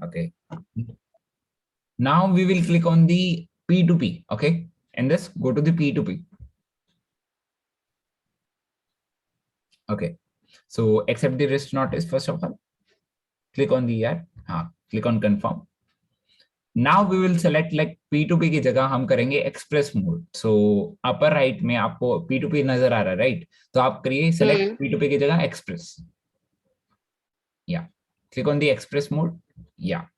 Okay. Now we will click on the P2P. Okay. And this go to the P2P. Okay. So accept the risk notice first of all. Click on the app. Click on confirm. Now we will select like P2P की जगह हम करेंगे express mode. So upper right में आपको P2P नजर आ रहा है, right? तो आप करिए select P2P की जगह एक्सप्रेस. या click on the express mode. या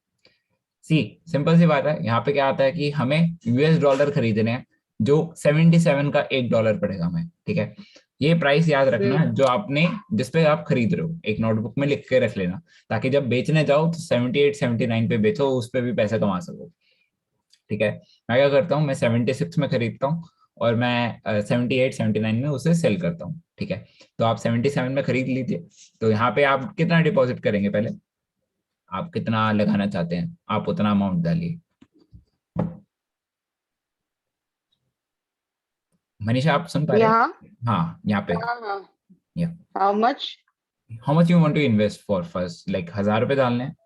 सी सिंपल सी बात है. यहाँ पे क्या आता है कि हमें यूएस डॉलर खरीदने हैं जो 77 का $1 पड़ेगा हमें. ठीक है, ये प्राइस याद रखना जो आपने जिसपे आप खरीद रहे हो, एक नोटबुक में लिख के रख लेना, ताकि जब बेचने जाओ तो 78 79 पे बेचो, उस पे भी पैसा कमा सको. ठीक है, मैं क्या करता हूँ, मैं 76 में खरीदता हूँ और मैं 78 79 में उसे सेल करता हूँ. ठीक है, तो आप 77 में खरीद लीजिए. तो यहाँ पे आप कितना डिपॉजिट करेंगे, पहले आप कितना लगाना चाहते हैं, आप उतना अमाउंट डालिए. मनीषा आप सुन पा रहे यहाँ हो? हाँ, यहाँ पे. हाँ. या how much? How much you want to invest for first, like 1000 रुपए डालने हैं.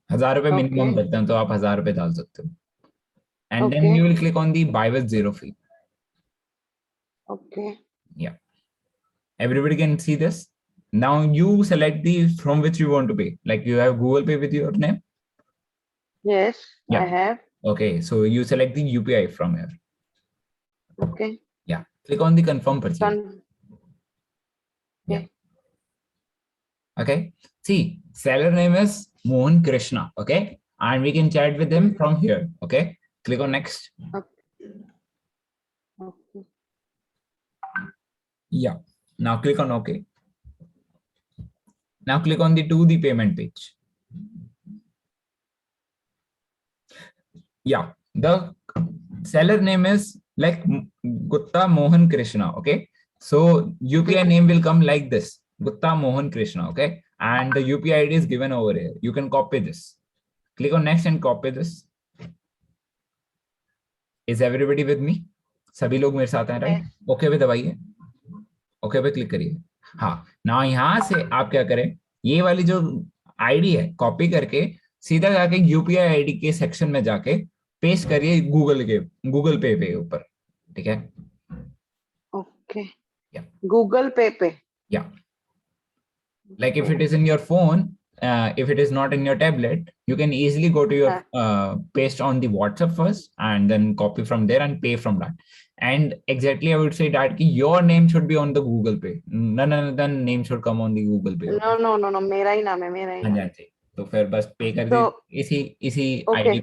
1000 रुपए ओके मिनिमम करते हैं, तो आप 1000 रुपए डाल सकते हो. And then okay you will click on the buy with zero fee. Okay. Yeah everybody can see this. Now you select the from which you want to pay, like you have Google Pay with your name. Yes I Yeah, have. okay, so you select the UPI from here. Okay. Yeah, click on the confirm purchase. Yeah, okay. See, seller name is Mohan Krishna. Okay, and we can chat with him from here. Okay, click on next. Okay. Yeah, now click on OK. Now click on the to the payment page. Yeah, the seller name is like Gupta Mohan Krishna. Okay, so UPI name will come like this, Gupta Mohan Krishna. Okay, and the UPI ID is given over here. You can copy this. Click on next and copy this. Is everybody with me? सभी लोग मेरे साथ हैं, right? Okay पे दबाइए, okay पे click करिए. हाँ, ना यहाँ से आप क्या करें, ये वाली जो आईडी है कॉपी करके सीधा जाके यूपीआई आईडी के सेक्शन में जाके पेस्ट करिए गूगल पे ऊपर. ठीक है, ओके. गूगल पे पे. या like if it is in your phone, if it is not in your tablet, you can easily go to your paste on the WhatsApp first and then copy from there and pay from that. And exactly I would say that your name should be on the Google Pay, none other name should come on the Google Pay. No no no no, मेरा ही नाम है, मेरा ही हाँ नाम. जी, तो फिर बस पे कर तो दीजिए इसी इसी ओके, आईडी.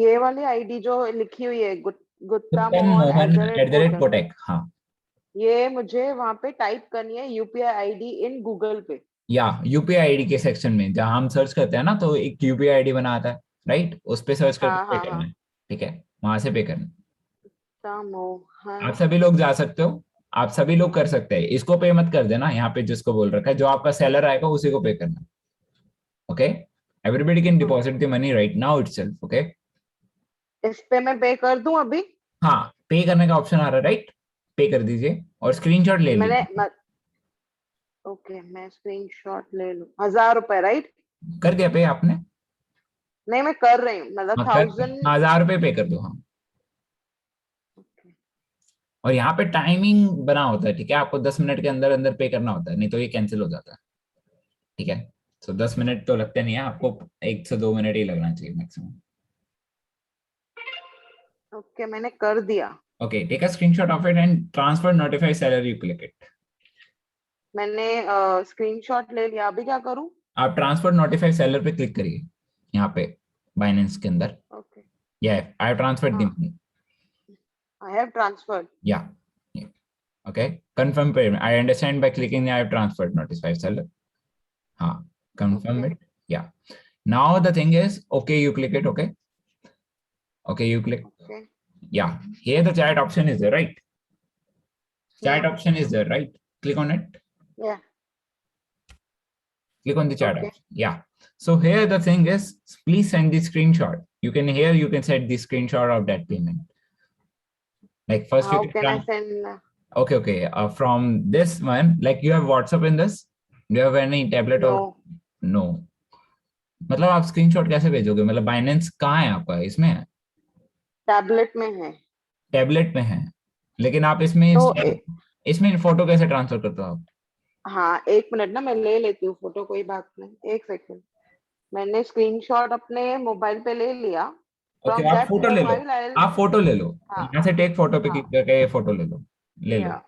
ये वाली आईडी जो लिखी हुई है गुप्ता उत्तम मोहन मोहन @ @कोटक. हाँ, ये मुझे वहां पे टाइप करनी है यूपीआई आईडी इन गूगल पे. या यूपीआई आईडी के सेक्शन में जहां हम सर्च करते हैं ना, तो एक यूपीआई आईडी बना आता है, राइट? उस पे सर्च करके हाँ पे हाँ करना हाँ. है. ठीक है, वहां से पे करना है. गुप्ता आप मोहन. सभी लोग जा सकते हो, आप सभी लोग कर सकते हैं. इसको पे मत कर देना, यहाँ पे जिसको बोल रखा है, जो आपका सेलर आएगा उसी को पे करना. Okay, everybody can deposit the money right now itself. Okay, इस पे मैं पे कर दूं अभी? हाँ, पे करने का ऑप्शन आ रहा है, राइट? पे कर दीजिए और स्क्रीनशॉट ले मैंने लीजिए. ओके, मैं स्क्रीनशॉट ले लूं. 1000 रुपए राइट? कर दिया पे आपने? नहीं, मैं कर रही हूँ, मतलब हाँ, 1000. 1000 रुपये पे कर दो. हाँ, और यहाँ पे टाइमिंग बना होता है. ठीक है, आपको 10 मिनट के अंदर अंदर पे करना होता है, नहीं तो ये कैंसिल हो जाता है. ठीक है, तो 10 मिनट तो लगते नहीं है आपको, 1 से 2 मिनट ही लगना चाहिए मैक्सिमम. ओके, मैंने कर दिया. Okay, take a screenshot of it and transfer notify seller, you click it. मैंने स्क्रीनशॉट ले लिया, अभी क्या करूं? आप ट्रांसफर नोटिफाई सेलर पे क्लिक करिए यहाँ पे बाइनेंस के अंदर. Okay. Yeah I have transferred the हाँ, money. I have transferred. Yeah okay, confirm payment. I understand by clicking I have transferred notify seller. हाँ, confirm it. Yeah now the thing is okay, you click it. Okay, okay, you click. Okay. Yeah, here the chat option is there, right? Chat Yeah. option is there, right? Click on it. Yeah. Click on the chat Okay. option. Yeah, so here the thing is, please send the screenshot. You can here you can set the screenshot of that payment. Like first How you can I can send? okay, from this one, like you have WhatsApp in this. Do you have any tablet or No. no? मतलब आप screenshot कैसे भेजोगे? मतलब Binance कहाँ है आपका? इसमें है? टैबलेट में है। टैबलेट में है, लेकिन आप इसमें तो इसमें फोटो कैसे ट्रांसफर करते हो आप? हाँ, 1 मिनट ना, मैं ले लेती हूँ फोटो, कोई बात नहीं, 1 सेकंड। मैंने स्क्रीनशॉट अपने मोबाइल पे ले लिया। ओके, फ्रॉम आप दैट फोटो ले लो। प्रोफाइल आई। आप फोटो ले लो, हाँ। यहाँ से टेक फोटो पे हाँ। क्लिक करके फोटो ले लो। ले लो। या।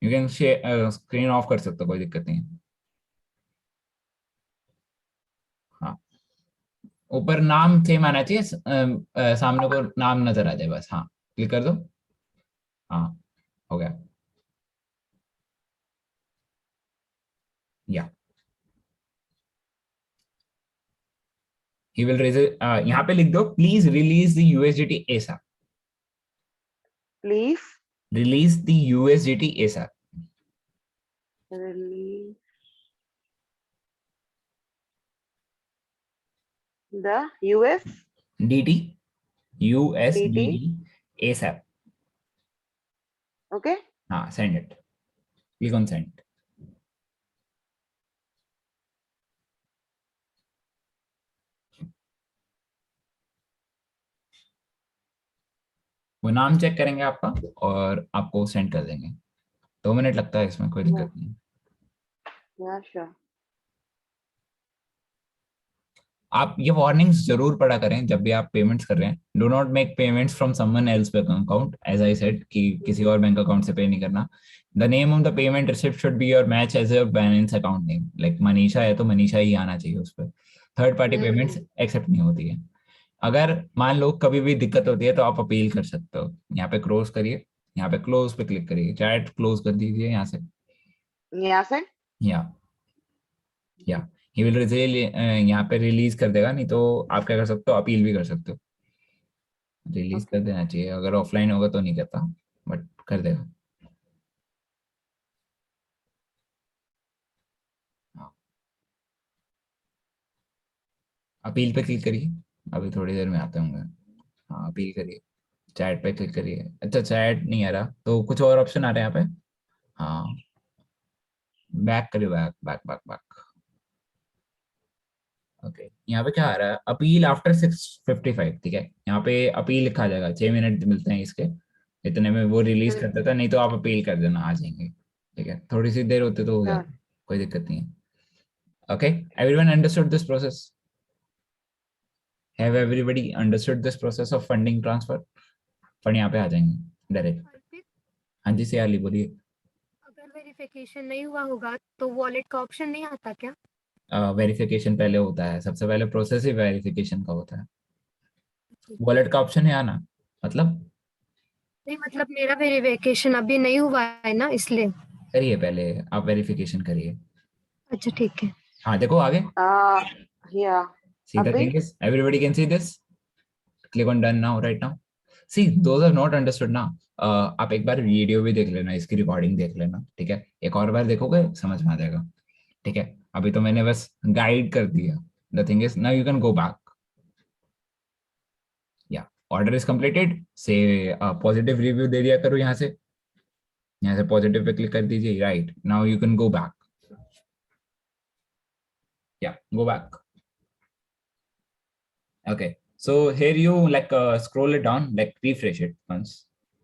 You can share, screen of कर सकते हो, कोई दिक्कत नहीं है। हाँ, ऊपर नाम सेम आना चाहिए, सामने को नाम नजर आ जाए बस। हाँ, क्लिक कर दो। हाँ, हो गया। या ही विल रेज, यहाँ पे लिख दो, प्लीज रिलीज द यूएसडीटी एसा। प्लीज रिलीज द यूएसडीटी एसा। Release the USDT, dt। USDT एसा। ओके। हाँ, send it, click on send. वो नाम चेक करेंगे आपका और आपको सेंड कर देंगे। 2 मिनट लगता है, इसमें कोई या। दिक्कत नहीं है। या श्योर। आप ये वार्निंग्स जरूर पढ़ा करें जब भी आप पेमेंट्स कर रहे हैं। Do not make payments from someone else bank account, as I said कि किसी और बैंक अकाउंट से पे नहीं करना। The name of the payment receipt should be your match as your balance account name. Like Manisha है तो मनीषा ही आना चाहिए उस पर। थर्ड पार्टी पेमेंट्स एक्सेप्ट नहीं होती है। अगर मान लो कभी भी दिक्कत होती है तो आप अपील कर सकते हो। यहाँ पे क्रॉस करिए, यहाँ पे क्लोज पे क्लिक करिए, चैट क्लोज कर दीजिए यहाँ से। यहाँ से। या या ही विल रिलीज, यहाँ पे रिलीज कर देगा, नहीं तो आप क्या कर सकते हो, अपील भी कर सकते हो। रिलीज कर ओके। देना चाहिए, अगर ऑफलाइन होगा तो नहीं करता, बट कर देगा। हाँ, अपील पे क्लिक करिए, अभी थोड़ी देर में आते होंगे। हाँ, अपील करिए, चैट पे क्लिक करिए। अच्छा, चैट नहीं आ रहा तो कुछ और ऑप्शन आ रहे हैं यहाँ पे। हाँ, बैक करिए, back back back back. Okay, यहाँ पे क्या आ रहा है, अपील आफ्टर 6:55। ठीक है, यहाँ पे अपील लिखा आ जाएगा, 6 मिनट मिलते हैं इसके। इतने में वो रिलीज कर देता है, नहीं तो आप अपील कर देना, आ जाएंगे। ठीक है, थोड़ी सी देर होती तो हो श्योर। जाता, कोई दिक्कत नहीं है। Okay, everyone understood this process? Have everybody understood this process of funding transfer? Fund यहाँ पे आ जाएंगे डायरेक्ट। अर्पित, हाँ जी सियाली, बोलिए। अगर वेरिफिकेशन नहीं हुआ होगा तो वॉलेट का ऑप्शन नहीं आता क्या? वेरिफिकेशन पहले होता है, सबसे पहले प्रोसेस ही वेरिफिकेशन का होता है। जी। वॉलेट का ऑप्शन है आना, मतलब नहीं मतलब मेरा वेरिफिकेशन अभी नहीं हुआ है ना, इसलिए। करिए पहले, आप वेरिफिकेशन करिए। अच्छा ठीक है। हाँ, देखो आगे। या। See, the अभी। thing is, everybody can see this. Click on done now, right now. See, those are not understood ना। आप एक बार वीडियो भी देख लेना, इसकी रिकॉर्डिंग देख लेना, ठीक है? एक और बार देखोगे समझ में आ जाएगा। ठीक है, अभी तो मैंने बस गाइड कर दिया। The thing is now you can go back. या ऑर्डर इज कंप्लीटेड से, पॉजिटिव रिव्यू दे दिया करो यहाँ से। यहाँ से पॉजिटिव पे क्लिक कर दीजिए, right now you can go back. Yeah go back. Okay. So here you like scroll it down, like refresh it once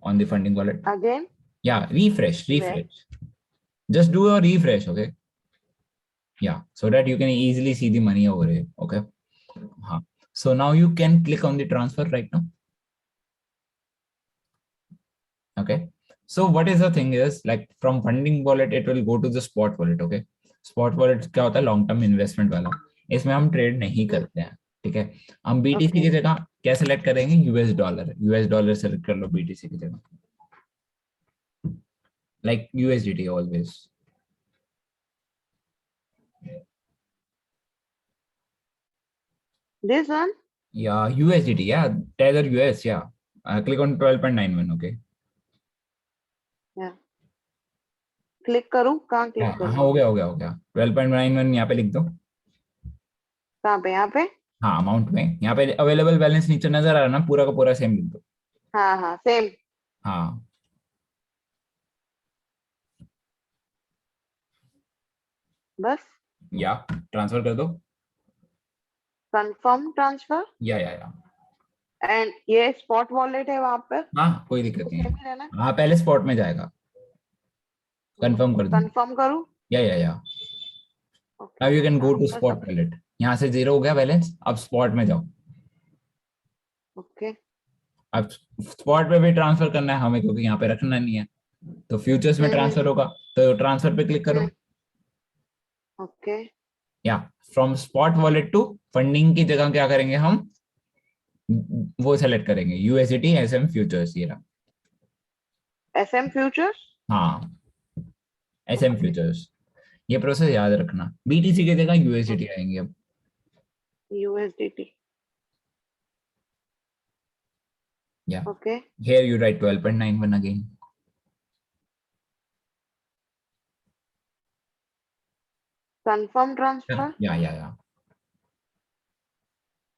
on the funding wallet. Again. Yeah, refresh, way. refresh. Just do a refresh, okay? Yeah, so that you can easily see the money over here, okay? So now you can click on the transfer right now, okay? So what is the thing is like from funding wallet, it will go to the spot wallet, okay? Spot wallet क्या होता है, long term investment वाला। इसमें हम trade नहीं करते हैं, ठीक है? हम बीटीसी ओके। की जगह क्या सेलेक्ट करेंगे, US dollar. US dollar select कर लो बीटीसी की जगह, like USDT always. This one. Yeah, USDT, yeah, Tether US, yeah. Click on 12.91, okay. या। क्लिक करूं, कहाँ हाँ क्लिक हाँ, करूं? हो गया हो गया हो गया, 12.91 यहाँ पे लिख दो। कहाँ पे? यहाँ पे। हाँ, अमाउंट में यहाँ पे अवेलेबल बैलेंस नीचे नजर आ रहा है ना, पूरा का पूरा सेम लिख दो। हाँ हाँ, सेम। हाँ, बस। या ट्रांसफर कर दो। कंफर्म ट्रांसफर या एंड ये स्पॉट वॉलेट है वहां पर, हाँ कोई दिक्कत तो नहीं सेम है। ही रहना। हाँ पहले स्पॉट में जाएगा, कंफर्म कर दूं? कंफर्म करूँ? Yeah now okay, you can go to transfer spot success. Wallet. यहाँ से 0 हो गया बैलेंस, अब स्पॉट में जाओ। ओके। अब स्पॉट पे भी ट्रांसफर करना है हमें, क्योंकि यहाँ पे रखना नहीं है, तो फ्यूचर्स में ट्रांसफर होगा, तो ट्रांसफर पे क्लिक करो। Okay. Yeah from spot wallet to funding की जगह क्या करेंगे हम, वो सेलेक्ट करेंगे यूएसडीटी एसएम फ्यूचर्स, ये रहा। SM futures. हाँ एसएम ओके। फ्यूचर्स, ये प्रोसेस याद रखना। बीटीसी की जगह यूएसडीटी आएंगे अब। यूएसडीटी। या okay. here you write 12.91 again. Confirm transfer. Yeah.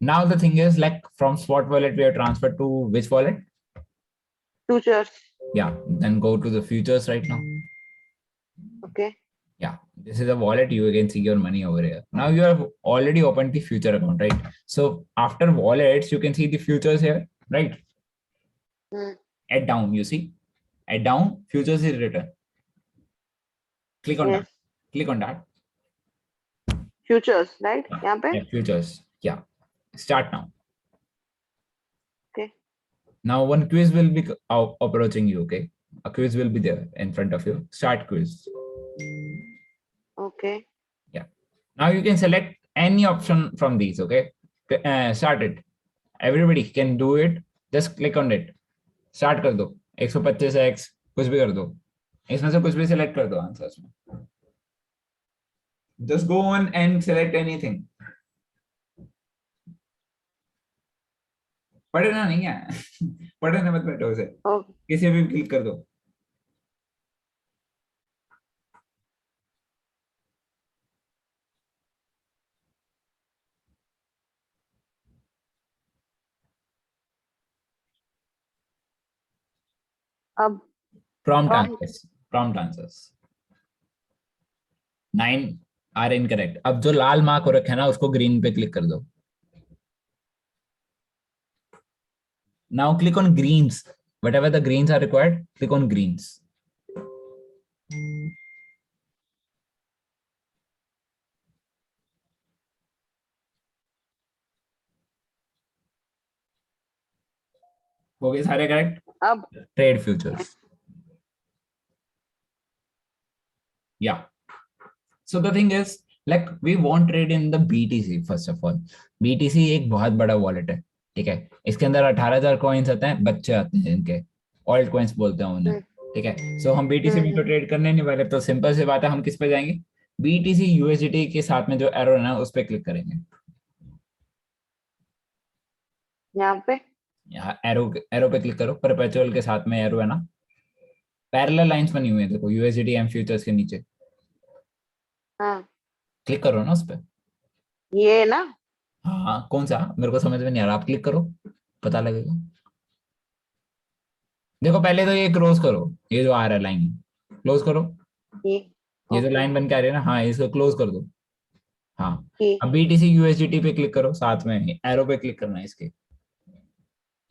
Now the thing is, like from spot wallet we have transferred to which wallet? Futures. Yeah, then go to the futures right now. Okay. Yeah, this is a wallet. You can see your money over here. Now you have already opened the future account, right? So after wallets, you can see the futures here, right? Add down, you see, add down, futures is written. Click on that. Yes. Click on that. Futures right यहाँ पे। Yeah, futures. Yeah. Start now. Okay. Now one quiz will be approaching you, okay? A quiz will be there in front of you. Start quiz. Okay. Yeah. Now you can select any option from these, okay? Start it. Everybody can do it. Just click on it. Start कर दो. 125x कुछ भी कर दो. इसमें से कुछ भी select कर दो आंसर्स में. Just go on and select anything. पढ़ना नहीं है. पढ़ने मत बैठो उसे. किसी भी क्लिक कर दो. अब Prompt prompt। answers. Prompt answers. 9 are incorrect. अब जो लाल मार्क हो रखा है ना, उसको ग्रीन पे क्लिक कर दो. Now click on greens. Whatever the greens are required, click on greens. हो गए सारे करेक्ट. अब trade futures. Yeah. So the thing is, like we won't trade in the BTC first of all. BTC एक बहुत बड़ा wallet है, ठीक है. इसके अंदर 18,000 कॉइन्स आते हैं, बच्चे आते हैं इनके, ऑल्ट कॉइन्स बोलते हैं उन्हें, ठीक है. सो हम बीटीसी में तो ट्रेड करने नहीं वाले, तो सिंपल सी बात है, हम किस पे जाएंगे, बीटीसी यूएसडीटी के साथ में जो एरो है ना, उस पे क्लिक करेंगे. यहाँ पे यहाँ एरो पे क्लिक करो. परपेचुअल के साथ में एरो है ना, पैरेलल लाइंस बनी हुई है देखो, यूएसडीटी एम फ्यूचर्स के नीचे. हाँ क्लिक करो ना उस पे. ये ना। हाँ कौन सा, मेरे को समझ में नहीं आ रहा, आप क्लिक करो पता लगेगा. देखो पहले तो ये क्लोज करो, ये जो आ रहा है लाइन क्लोज करो. ये जो ओके। लाइन बन के आ रही है ना, हाँ इसको क्लोज कर दो. हाँ ये अब बीटीसी यूएसडीटी पे क्लिक करो, साथ में एरो पे क्लिक करना है इसके.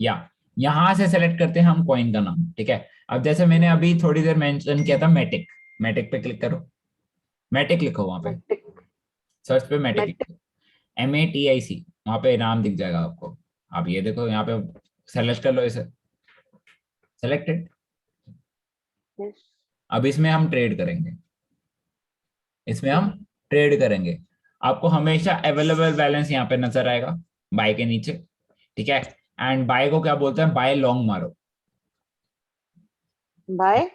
या यहां से सेलेक्ट करते हैं हम कॉइन का नाम, ठीक है. अब जैसे मैंने अभी थोड़ी देर मेंशन किया था मैटिक, मैटिक पे क्लिक करो. मैटिक लिखो वहां पे, मैटिक। सर्च पे मैटिक मैटिक। लिखो, MATIC, वहां पे नाम दिख जाएगा आपको. आप ये देखो यहाँ पे सेलेक्ट कर लो इसे. सेलेक्टेड. यस। अब इसमें हम ट्रेड करेंगे, इसमें हम ट्रेड करेंगे. आपको हमेशा अवेलेबल बैलेंस यहाँ पे नजर आएगा बाय के नीचे, ठीक है. एंड बाय को क्या बोलते हैं, बाय लॉन्ग मारो. बाय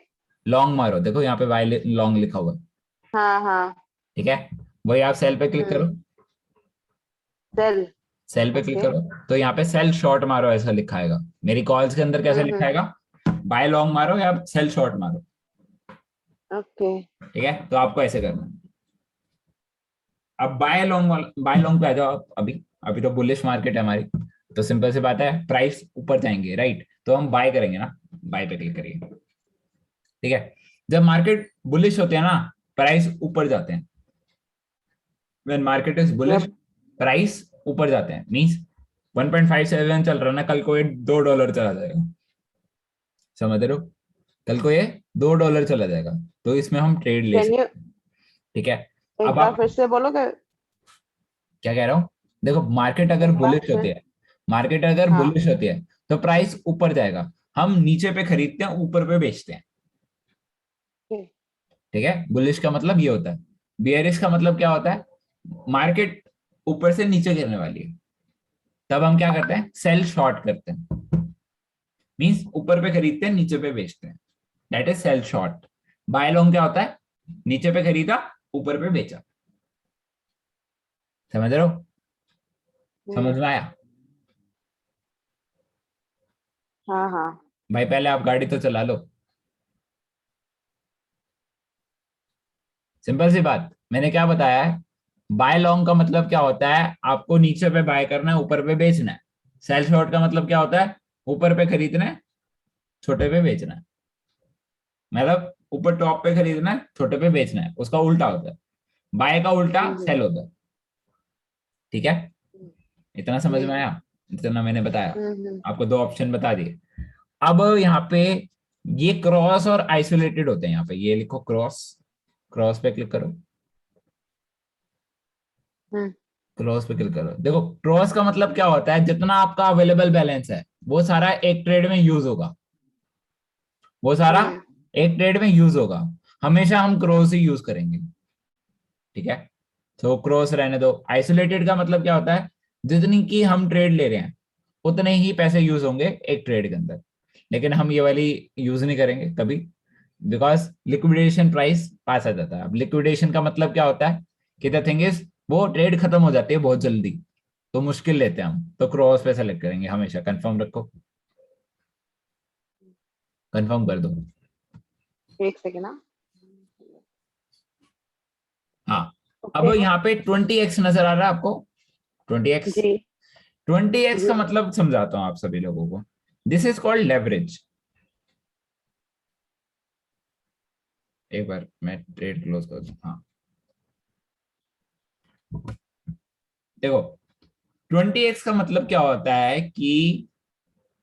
लॉन्ग मारो, देखो यहाँ पे बाय लॉन्ग लिखा हुआ है, हाँ हाँ। ठीक है. वही आप सेल पे क्लिक करो. सेल। सेल पे क्लिक ओके। करो तो यहाँ पे सेल शॉर्ट मारो ऐसा लिखा आएगा. मेरी कॉल्स के अंदर कैसे लिखा आएगा, बाय लॉन्ग मारो या सेल शॉर्ट मारो, ओके। ठीक है. तो आपको ऐसे करना है. अब बाय लॉन्ग पे आ जाओ आप. अभी अभी तो बुलिश मार्केट है हमारी, तो सिंपल सी बात है, प्राइस ऊपर जाएंगे राइट, तो हम बाय करेंगे ना. बाय पे क्लिक करिए, ठीक है. जब मार्केट बुलिश होते हैं ना, प्राइस ऊपर जाते हैं. When market is bullish, price ऊपर जाते हैं, मींस 1.57 चल रहा है ना, कल को ये $2 चला जाएगा, समझ रहे हो, कल को ये $2 चला जाएगा, तो इसमें हम ट्रेड ले कैन सकते यू हैं, ठीक है। एक अब बार आप फिर से बोलोगे? क्या कह रहा हूँ, देखो मार्केट अगर एक बार बुलिश होती फिर। है, मार्केट अगर हाँ। बुलिश होती है तो प्राइस ऊपर जाएगा, हम नीचे पे खरीदते हैं, ऊपर पे बेचते हैं, ठीक। ठीक है। बुलिश का मतलब ये होता है, बियरिश का मतलब क्या होता है, मार्केट ऊपर से नीचे गिरने वाली है, तब हम क्या करते हैं, सेल शॉर्ट करते हैं, मींस ऊपर पे खरीदते हैं, नीचे पे बेचते हैं, that is sell short. Buy long क्या होता है, नीचे पे खरीदा, ऊपर पे बेचा, समझ रहे हो, समझ हम्म। में आया। हाँ हाँ। भाई पहले आप गाड़ी तो चला लो, सिंपल सी बात, मैंने क्या बताया है, बाय लॉन्ग का मतलब क्या होता है, आपको नीचे पे बाय करना है, ऊपर पे बेचना है। सेल शॉर्ट का मतलब क्या होता है, ऊपर पे खरीदना है, छोटे पे बेचना है, मतलब ऊपर टॉप पे खरीदना है, छोटे पे बेचना है, उसका उल्टा होता है, बाय का उल्टा हम्म सेल होता है, ठीक है। इतना समझ में हम्म आया, इतना मैंने बताया, हम्म। आपको दो ऑप्शन बता दिए। अब यहाँ पे ये क्रॉस और आइसोलेटेड होते हैं, यहाँ पे ये लिखो क्रॉस, क्रॉस पे क्लिक करो, हम्म। क्रॉस पे क्लिक करो, देखो क्रॉस का मतलब क्या होता है, जितना आपका अवेलेबल बैलेंस है वो सारा एक ट्रेड में यूज होगा, वो सारा हम्म। एक ट्रेड में यूज होगा, हमेशा हम क्रॉस ही यूज करेंगे, ठीक है। तो क्रॉस रहने दो। आइसोलेटेड का मतलब क्या होता है, जितनी की हम ट्रेड ले रहे हैं उतने ही पैसे यूज होंगे एक ट्रेड के अंदर, लेकिन हम ये वाली यूज नहीं करेंगे कभी, बिकॉज लिक्विडेशन प्राइस पास आ जाता है। अब लिक्विडेशन का मतलब क्या होता है कि द थिंग इज, वो ट्रेड खत्म हो जाती है बहुत जल्दी, तो मुश्किल लेते हैं हम, तो क्रॉस पे सेलेक्ट करेंगे हमेशा, कंफर्म रखो, कंफर्म कर दो। एक सेकेंड ना। हाँ, अब ओके। यहाँ पे 20x नजर आ रहा है आपको, 20x, जी 20x जी। का मतलब समझाता हूँ आप सभी लोगों को, दिस इज कॉल्ड लेवरेज। एक बार मैं ट्रेड क्लोज कर दूं, हाँ देखो 20x का मतलब क्या होता है कि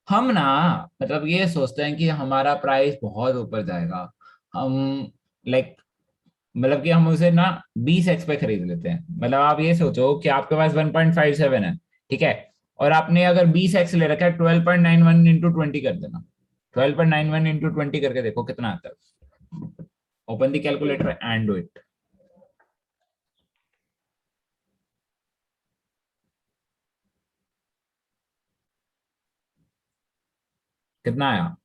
हम ना, मतलब ये सोचते हैं कि हमारा प्राइस बहुत ऊपर जाएगा, हम लाइक, मतलब कि हम उसे ना 20x पे खरीद लेते हैं, मतलब आप ये सोचो कि आपके पास 1.57 है, ठीक है, और आपने अगर 20x ले रखा है, 12.91 इंटू 20 कर देना, 12.91 इंटू 20 करके देखो कितना आता है, open the calculator and do it, कितना आया,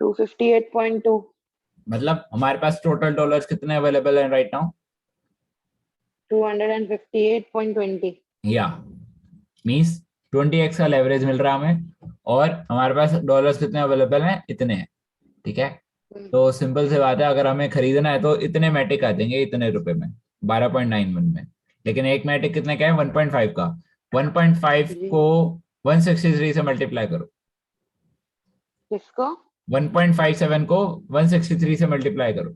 258.2। मतलब हमारे पास टोटल डॉलर्स कितने अवेलेबल हैं राइट नाउ, 258.20। या मीन्स 20x का लेवरेज मिल रहा है हमें, और हमारे पास डॉलर्स कितने अवेलेबल हैं, इतने हैं, ठीक है। तो सिंपल से बात है, अगर हमें खरीदना है तो इतने मैटिक आ जाएंगे इतने रुपए में, 12.91 में, लेकिन एक मैटिक कितने का है, 1.5 का, 1.5 जी। को 163 से मल्टीप्लाई करो, किसको? 1.57 को 163 से मल्टीप्लाई करो,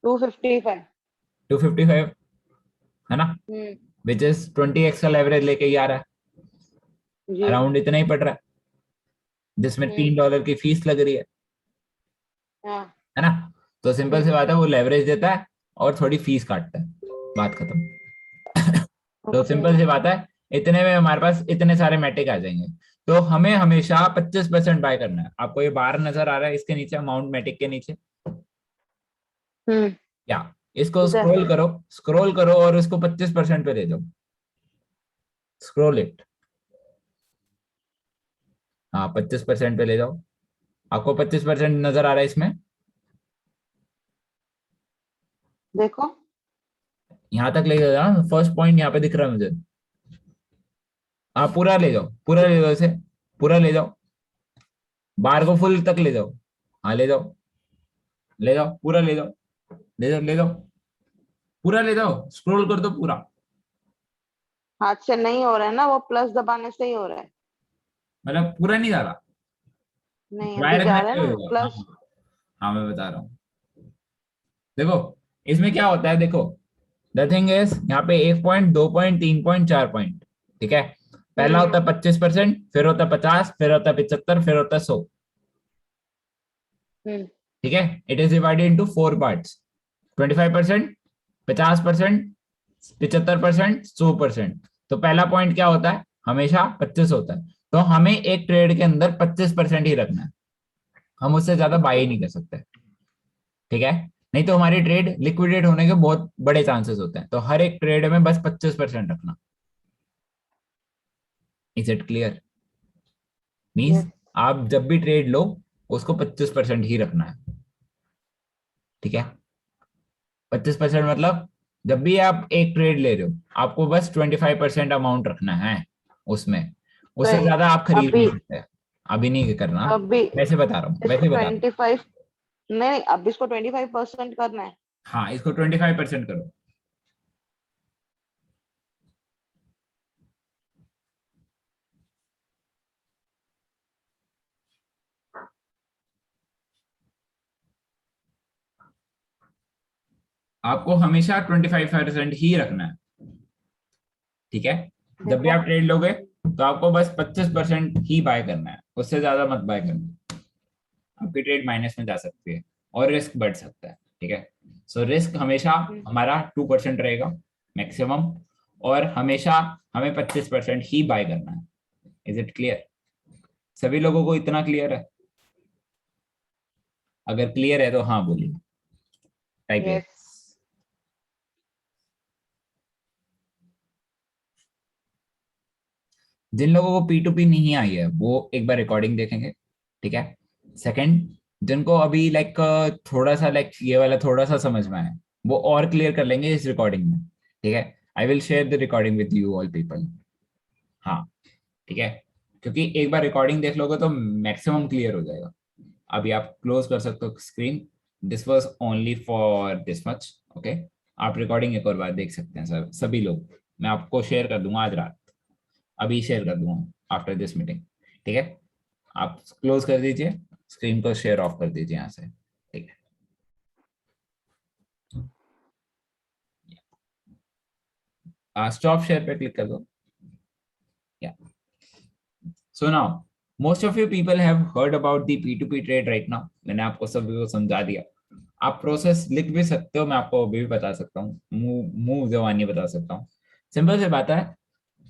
255। 255, है ना, हम्म। विच इज 20x का लेवरेज लेके ही आ रहा है, जी। अराउंड इतना ही पड़ रहा है, जिसमें $3 की फीस लग रही हाँ। है ना। तो सिंपल सी हम्म। बात है, वो लेवरेज देता है और थोड़ी फीस काटता है, बात खत्म। तो ओके। सिंपल सी बात है, इतने में हमारे पास इतने सारे मैटिक आ जाएंगे, तो हमें हमेशा 25% बाय करना है। आपको ये बार नजर आ रहा है इसके नीचे, अमाउंट मैटिक के नीचे, हम्म। या इसको इधर। स्क्रॉल करो, स्क्रॉल करो और इसको 25% पे दे दो, स्क्रॉल इट, हाँ 25% पे ले जाओ, आपको 25% नजर आ रहा है इसमें, देखो। यहां तक ले जाओ, फर्स्ट पॉइंट यहाँ पे दिख रहा है मुझे, हाँ पूरा ले जाओ, पूरा ले जाओ इसे, पूरा ले जाओ, बार को फुल तक ले जाओ, हाँ ले जाओ, ले जाओ पूरा ले जाओ, ले जाओ ले जाओ, पूरा ले जाओ, स्क्रॉल कर दो पूरा, हाथ से नहीं हो रहा है ना, वो प्लस दबाने से ही हो रहा है। मतलब पूरा नहीं जा रहा, नहीं बाय अभी रखना जा रहा है चाहिए ना होगा। हाँ प्लस। हाँ हाँ, मैं बता रहा हूँ, देखो इसमें क्या होता है देखो, द थिंग इज यहाँ पे 1 पॉइंट, 2 पॉइंट, 3 पॉइंट, 4 पॉइंट, ठीक है। पहला होता है 25%, फिर होता है 50, फिर होता है 75, फिर होता है 100, हम्म ठीक है। It is divided into 4 parts, 25%, 50%, 75%, 100%। तो पहला पॉइंट क्या होता है, हमेशा 25 होता है। तो हमें एक ट्रेड के अंदर 25% ही रखना है, हम उससे ज्यादा बाय ही नहीं कर सकते, ठीक है। नहीं तो हमारी ट्रेड लिक्विडेट होने के बहुत बड़े चांसेस होते हैं। तो हर एक ट्रेड में बस 25% रखना। Is it clear? Means yes आप जब भी ट्रेड लो, उसको 25% ही रखना है, ठीक है। 25% मतलब जब भी आप एक ट्रेड ले रहे हो, आपको बस 25% अमाउंट रखना है उसमें, तो उससे ज्यादा आप खरीद अभी नहीं सकते। अभी नहीं करना, अभी वैसे बता रहा हूँ, इसको वैसे बता रहा हूँ। 25, नहीं अब इसको 25% करना है। हाँ, इसको 25% करो। आपको हमेशा 25% ही रखना है, ठीक है। जब भी देखो आप ट्रेड लोगे, तो आपको बस 25% ही बाय करना है, उससे ज्यादा मत बाय करना। आपकी ट्रेड माइनस में जा सकती है और रिस्क बढ़ सकता है, ठीक है। सो रिस्क हमेशा हमारा 2% रहेगा मैक्सिमम, और हमेशा हमें 25% ही बाय करना है। Is it clear? सभी लोगों को इतना क्लियर है? अगर क्लियर है तो हाँ बोलिए, टाइप यस यस। जिन लोगों को P2P नहीं आई है वो एक बार रिकॉर्डिंग देखेंगे, ठीक है। सेकंड, जिनको अभी लाइक थोड़ा सा लाइक ये वाला थोड़ा सा समझ में आया, वो और क्लियर कर लेंगे इस रिकॉर्डिंग में, ठीक है। I will share the recording with you all people. हाँ, ठीक है। क्योंकि एक बार रिकॉर्डिंग देख लोगे तो मैक्सिमम क्लियर हो जाएगा। अभी आप क्लोज कर सकते हो screen. This was only for this much, okay. आप रिकॉर्डिंग एक और बार देख सकते हैं सर, सभी लोग। मैं आपको शेयर कर दूंगा आज रात, अभी शेयर कर दूंगा आफ्टर दिस मीटिंग, ठीक है। आप क्लोज कर दीजिए स्क्रीन को, शेयर ऑफ कर दीजिए यहाँ से, ठीक है। स्टॉप शेयर पे क्लिक कर दो। या so now, most of you people have heard about the P2P trade right now. मैंने आपको सभी को समझा दिया। आप प्रोसेस लिख भी सकते हो, मैं आपको अभी भी बता सकता हूँ, मुंह मुंह जबानी बता सकता हूँ। सिंपल सी बात है,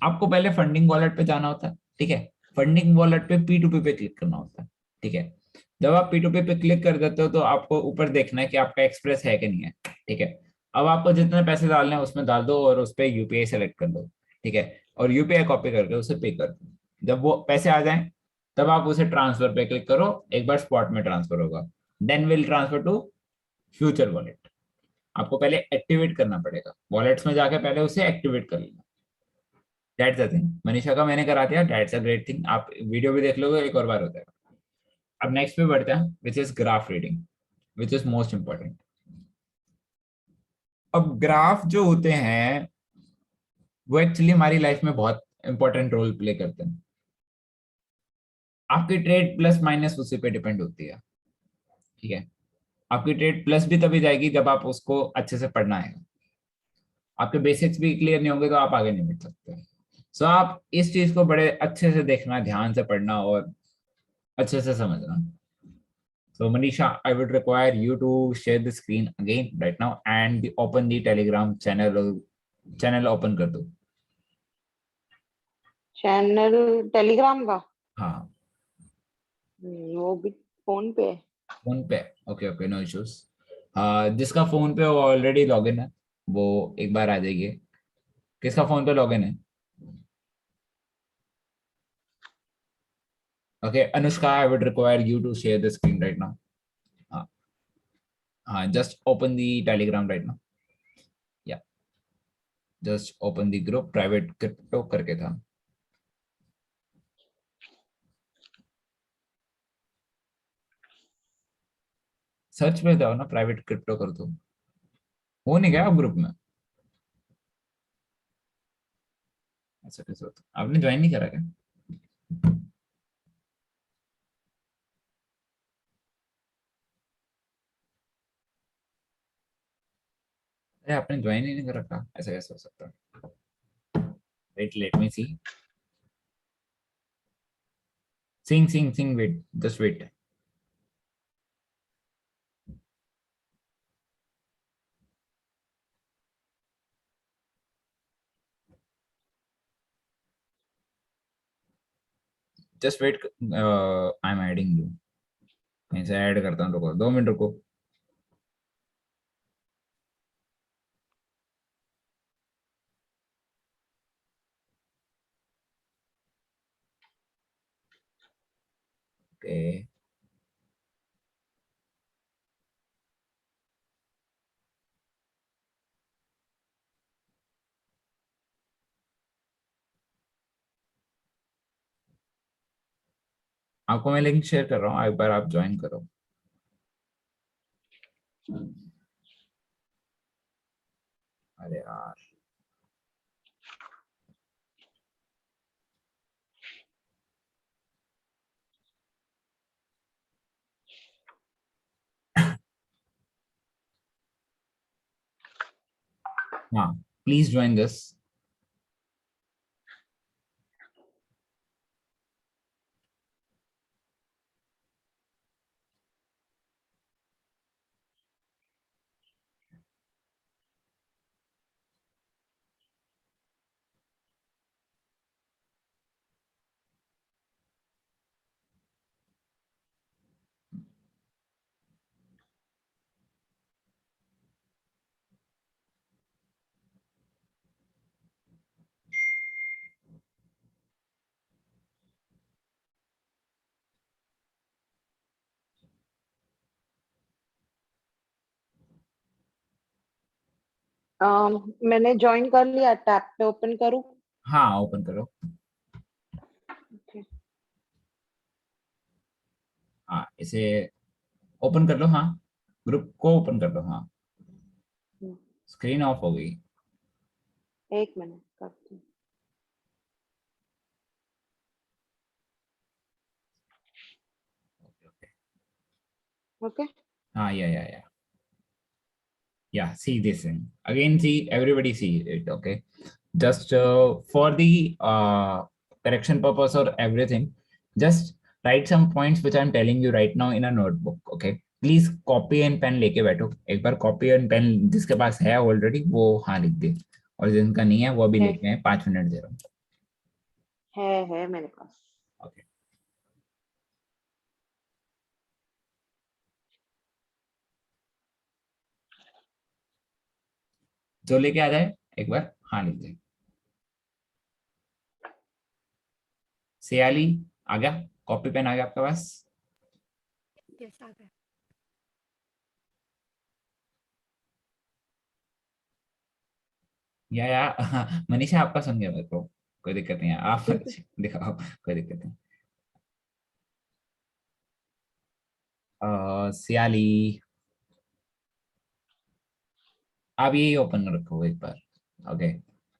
आपको पहले फंडिंग वॉलेट पे जाना होता है, ठीक है। फंडिंग वॉलेट पे P2P पे क्लिक करना होता है, ठीक है। जब आप P2P पे क्लिक कर देते हो तो आपको ऊपर देखना है कि आपका एक्सप्रेस है कि नहीं है, ठीक है। अब आपको जितने पैसे डालने हैं उसमें डाल दो और उस पर यूपीआई सेलेक्ट कर दो, ठीक है। और यूपीआई कॉपी करके उसे पे कर दो। जब वो पैसे आ जाएं, तब आप उसे ट्रांसफर पे क्लिक करो, एक बार स्पॉट में ट्रांसफर होगा। Then will transfer to future wallet. आपको पहले एक्टिवेट करना पड़ेगा, वॉलेट्स में जाके पहले उसे एक्टिवेट कर लेना। That's the thing. मनीषा का मैंने करा दिया, दैट्स अ ग्रेट थिंग। आप वीडियो भी देख लोगे, एक और बार हो जाएगा। अब नेक्स्ट पे बढ़ते हैं, which is graph reading, which is most important. अब ग्राफ जो होते हैं वो एक्चुअली हमारी लाइफ में बहुत इंपॉर्टेंट रोल प्ले करते हैं। आपकी ट्रेड प्लस माइनस उसी पे डिपेंड होती है, ठीक है। आपकी ट्रेड प्लस भी तभी जाएगी जब आप उसको अच्छे से पढ़ना है। आपके बेसिक्स भी क्लियर नहीं होंगे तो आप आगे नहीं बढ़ सकते। सो आप इस चीज को बड़े अच्छे से देखना, ध्यान से पढ़ना और अच्छे से समझना। So Manisha, I would require you to share the screen again right now and open the Telegram channel. Channel open कर दो। चैनल टेलीग्राम का। हाँ, वो भी फोन पे है। PhonePe. Okay okay, no issues. जिसका फोन पे वो ऑलरेडी लॉगिन है, वो एक बार आ जाइए। किसका फोन पे लॉगिन है? Okay Anushka, I would require you to share the screen right now. हाँ हाँ, just open the Telegram right now. Yeah just open the group, private crypto करके था। सर्च पे जाओ ना, प्राइवेट क्रिप्टो कर दो। हो नहीं गया आप ग्रुप में? ऐसा कैसे होता, आपने ज्वाइन नहीं करा क्या? अरे आपने ज्वाइन ही नहीं कर रखा, ऐसा कैसे हो सकता है? Wait, let me see. Sing wait, just wait. Just wait, I am adding you. कहीं से ऐड करता हूँ, रुको 2 मिनट रुको। ओके, आपको मैं लिंक शेयर कर रहा हूँ, एक बार आप ज्वाइन करो। अरे यार, हाँ, प्लीज ज्वाइन दिस। मैंने ज्वाइन कर लिया, टैब पे ओपन करूँ? हाँ, ओपन करो। Okay. हाँ, इसे ओपन कर लो। हाँ, ग्रुप को ओपन कर लो। हाँ, हम्म, स्क्रीन ऑफ हो गई। एक मिनट करती ओके ओके। हूँ। ओके। हाँ, या yeah, see this thing again, see everybody see it. Okay, just for the correction purpose or everything, just write some points which I'm telling you right now in a notebook. Okay, please copy and pen लेके बैठो। एक बार copy and pen जिसके पास है already वो हाँ लिख दे, और जिनका नहीं है वो अभी है लेके आए। 5 मिनट दे रहा हूँ। है मेरे पास। ओके, जो लेके आ जाए एक बार हाँ लिख दे। सियाली आ गया? कॉपी पेन आ गया आपके पास? यस आ गया। मनीषा आपका सुन गया मेरे को, कोई दिक्कत नहीं है, आप दिखाओ, कोई दिक्कत नहीं। सियाली, आप यही ओपन रखो एक बार। ओके,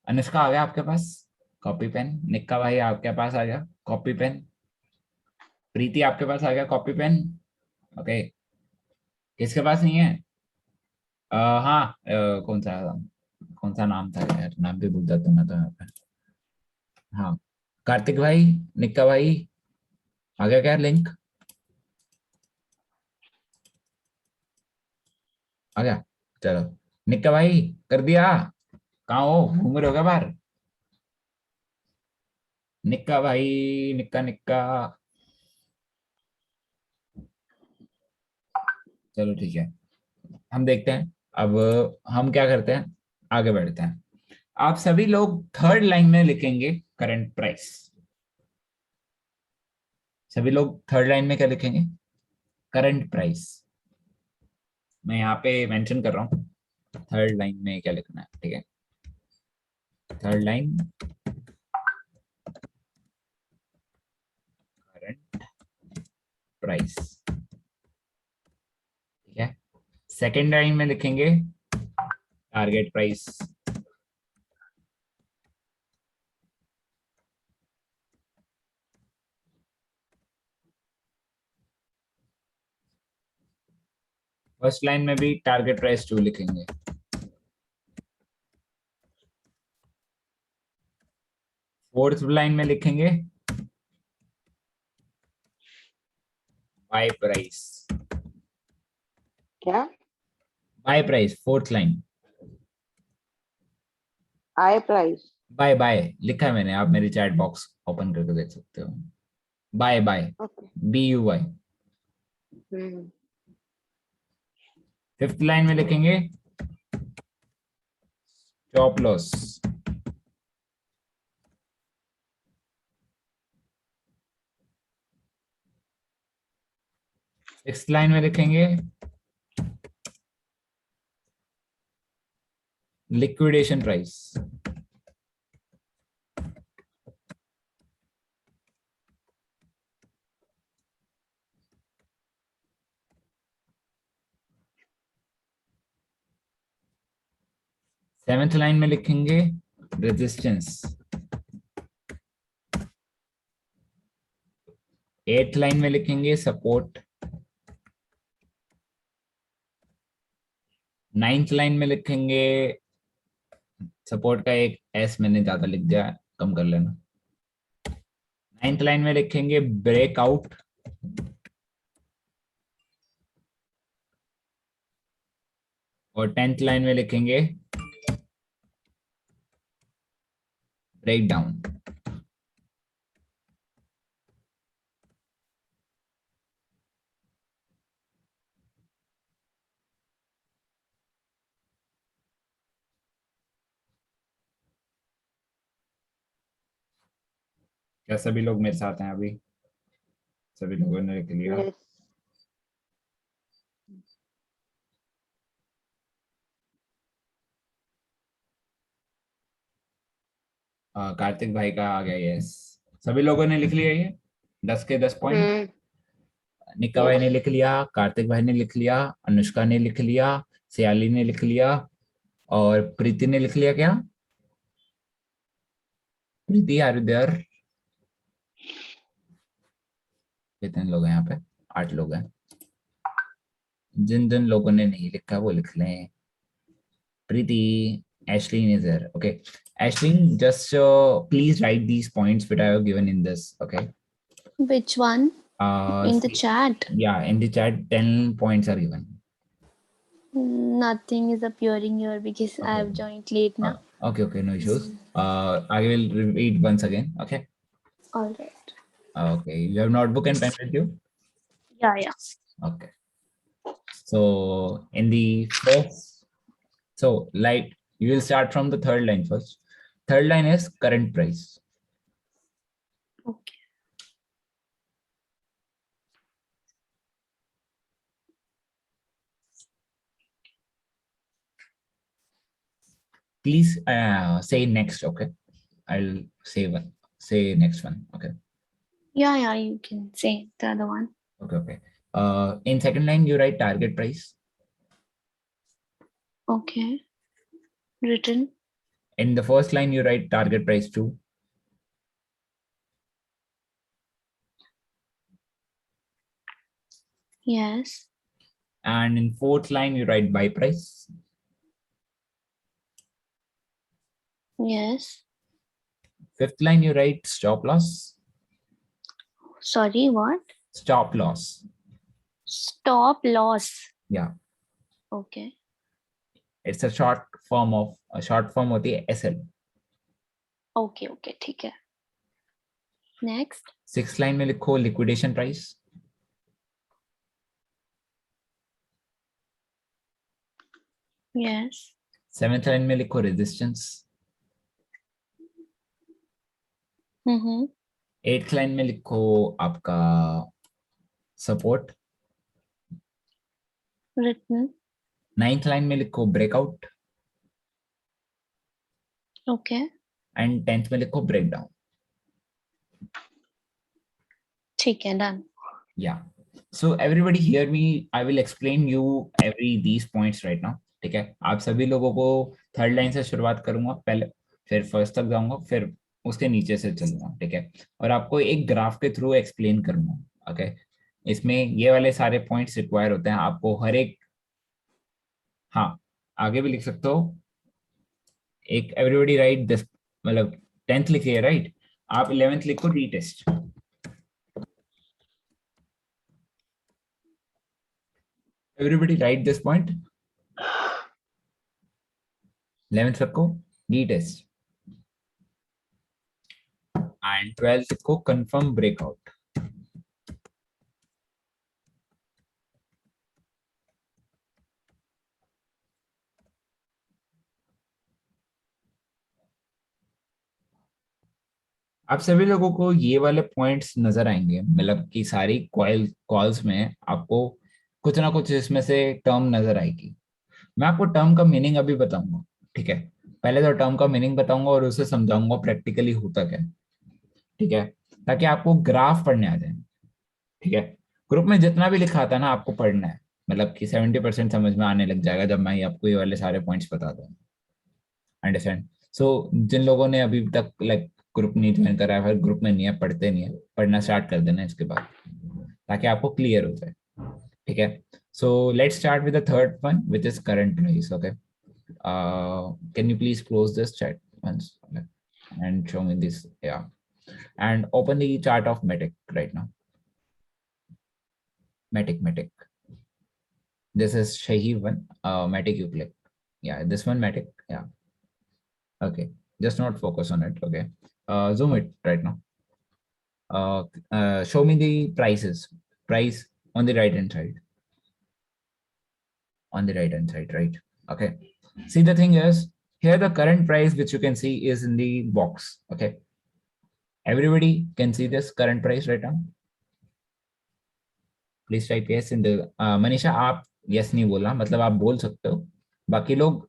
अनुष्का आ गया आपके पास कॉपी पेन? निक्का भाई आपके पास आ गया कॉपी पेन? प्रीति आपके पास आ गया कॉपी पेन? ओके, किसके पास नहीं है? हाँ, कौन सा नाम था यार, नाम भी भूल जाता हूँ मैं तो यहाँ पे। हाँ, कार्तिक भाई, निक्का भाई आ गया क्या लिंक? आ गया, चलो। निक्का भाई कर दिया? कहाँ हो, घूम रहे हो क्या बाहर? निक्का भाई, निक्का निक्का, चलो ठीक है, हम देखते हैं। अब हम क्या करते हैं, आगे बढ़ते हैं। आप सभी लोग थर्ड लाइन में लिखेंगे करंट प्राइस। सभी लोग थर्ड लाइन में क्या लिखेंगे? Current price. मैं यहाँ पे मेंशन कर रहा हूँ थर्ड लाइन में क्या लिखना है, ठीक है? थर्ड लाइन, करंट प्राइस, ठीक है? सेकेंड लाइन में लिखेंगे टारगेट प्राइस। फर्स्ट लाइन में भी टारगेट प्राइस 2 लिखेंगे। फोर्थ लाइन में लिखेंगे बाय प्राइस, क्या? बाय प्राइस फोर्थ लाइन, आई प्राइस। बाय बाय लिखा है मैंने, आप मेरी चैट बॉक्स ओपन करके देख सकते हो। Bye bye, okay. BUY। हम्म। फिफ्थ लाइन में लिखेंगे स्टॉप लॉस, सिक्स्थ लाइन में लिखेंगे लिक्विडेशन प्राइस, सेवेंथ लाइन में लिखेंगे रेजिस्टेंस, एट्थ लाइन में लिखेंगे सपोर्ट, नाइन्थ लाइन में लिखेंगे सपोर्ट का एक एस मैंने ज्यादा लिख दिया, कम कर लेना। नाइन्थ लाइन में लिखेंगे ब्रेकआउट, और टेंथ लाइन में लिखेंगे ब्रेक डाउन। क्या सभी लोग मेरे साथ हैं अभी? सभी लोगों ने लिख लिया? यस। कार्तिक भाई का आ गया, यस। सभी लोगों ने लिख लिया ये 10 के 10 पॉइंट। हम्म। निक्का भाई यस। ने लिख लिया, कार्तिक भाई ने लिख लिया, अनुष्का ने लिख लिया, सियाली ने लिख लिया, और प्रीति ने लिख लिया। क्या प्रीति आर देयर? कितने लोग हैं यहाँ पे? 8 लोग हैं। जिन जिन लोगों ने नहीं लिखा वो लिख लें। प्रीति, Ashley is there. Okay, Ashley, just please write these points which I have given in this. Okay. Which one? In the chat? Yeah, in the chat, 10 points are given. Nothing is appearing here because I have joined late now. Okay, no issues. I will repeat once again. Okay. All right. Okay, you have notebook and pen with you? Yeah. Okay. So in the first, so like you will start from the third line first. Third line is current price. Okay. Please say next. Okay, I'll say one. Say next one. Okay. Yeah, you can say the other one. Okay. In second line, you write target price. Okay. Written. In the first line, you write target price 2. Yes. And in fourth line, you write buy price. Yes. Fifth line, you write stop loss. Sorry, what? Stop loss. Stop loss. Yeah. Okay. It's a short form होती है SL. Okay, ठीक है. Next. Sixth line में लिखो liquidation price. Yes. Seventh line में लिखो resistance. Eighth line में लिखो आपका support. Written. Ninth line में लिखो breakout. Okay. And 10th में लिखो breakdown. ठीक है, done. Yeah. So everybody hear me. I will explain you these points right now. ठीक है, आप सभी लोगों को थर्ड लाइन से शुरुआत करूंगा पहले, फिर फर्स्ट तक जाऊंगा, फिर उसके नीचे से चलूंगा. ठीक है, और आपको एक ग्राफ के थ्रू एक्सप्लेन करूंगा. ओके, इसमें ये वाले सारे पॉइंट्स रिक्वायर होते हैं आपको हर एक. हाँ, आगे भी लिख सकते हो. एक एवरीबॉडी राइट दिस, मतलब 10th लिखिए राइट. आप 11th लिखो the test. Everybody write this point. 11th लिखो डी टेस्ट एंड 12th लिखो कंफर्म ब्रेकआउट। आप सभी लोगों को ये वाले पॉइंट्स नजर आएंगे, मतलब कि सारी कॉल्स में आपको कुछ ना कुछ इसमें से टर्म नजर आएगी। मैं आपको टर्म का मीनिंग अभी बताऊंगा, ठीक है। पहले तो टर्म का मीनिंग बताऊंगा और उसे समझाऊंगा प्रैक्टिकली होता क्या है, ठीक है, ताकि आपको ग्राफ पढ़ने आ जाए, ठीक है। ग्रुप में जितना भी लिखा था ना आपको पढ़ना है, मतलब कि 70% समझ में आने लग जाएगा जब मैं आपको ये वाले सारे पॉइंट्स बता दूंगा। अंडरस्टैंड? सो जिन लोगों ने अभी तक लाइक ग्रुप नहीं ज्वाइन करा है, फिर ग्रुप में नहीं है, पढ़ते नहीं है, पढ़ना स्टार्ट कर देना इसके बाद, ताकि आपको क्लियर हो जाए, ठीक है। So let's start with the third one which is current price. Okay, can you please close this chat once and show me this? Yeah, and open the chart of Matic right now. Matic. This is Shahi one. Matic you click. Yeah, this one Matic. Yeah. Okay, just not focus on it. Okay, zoom it right now. Show me the prices. Price on the right hand side. On the right hand side, right? Okay. See, the thing is, here the current price which you can see is in the box. Okay. Everybody can see this current price right now. Please type yes in the Manisha, आप yes नहीं बोला, मतलब आप बोल सकते हो, बाकी लोग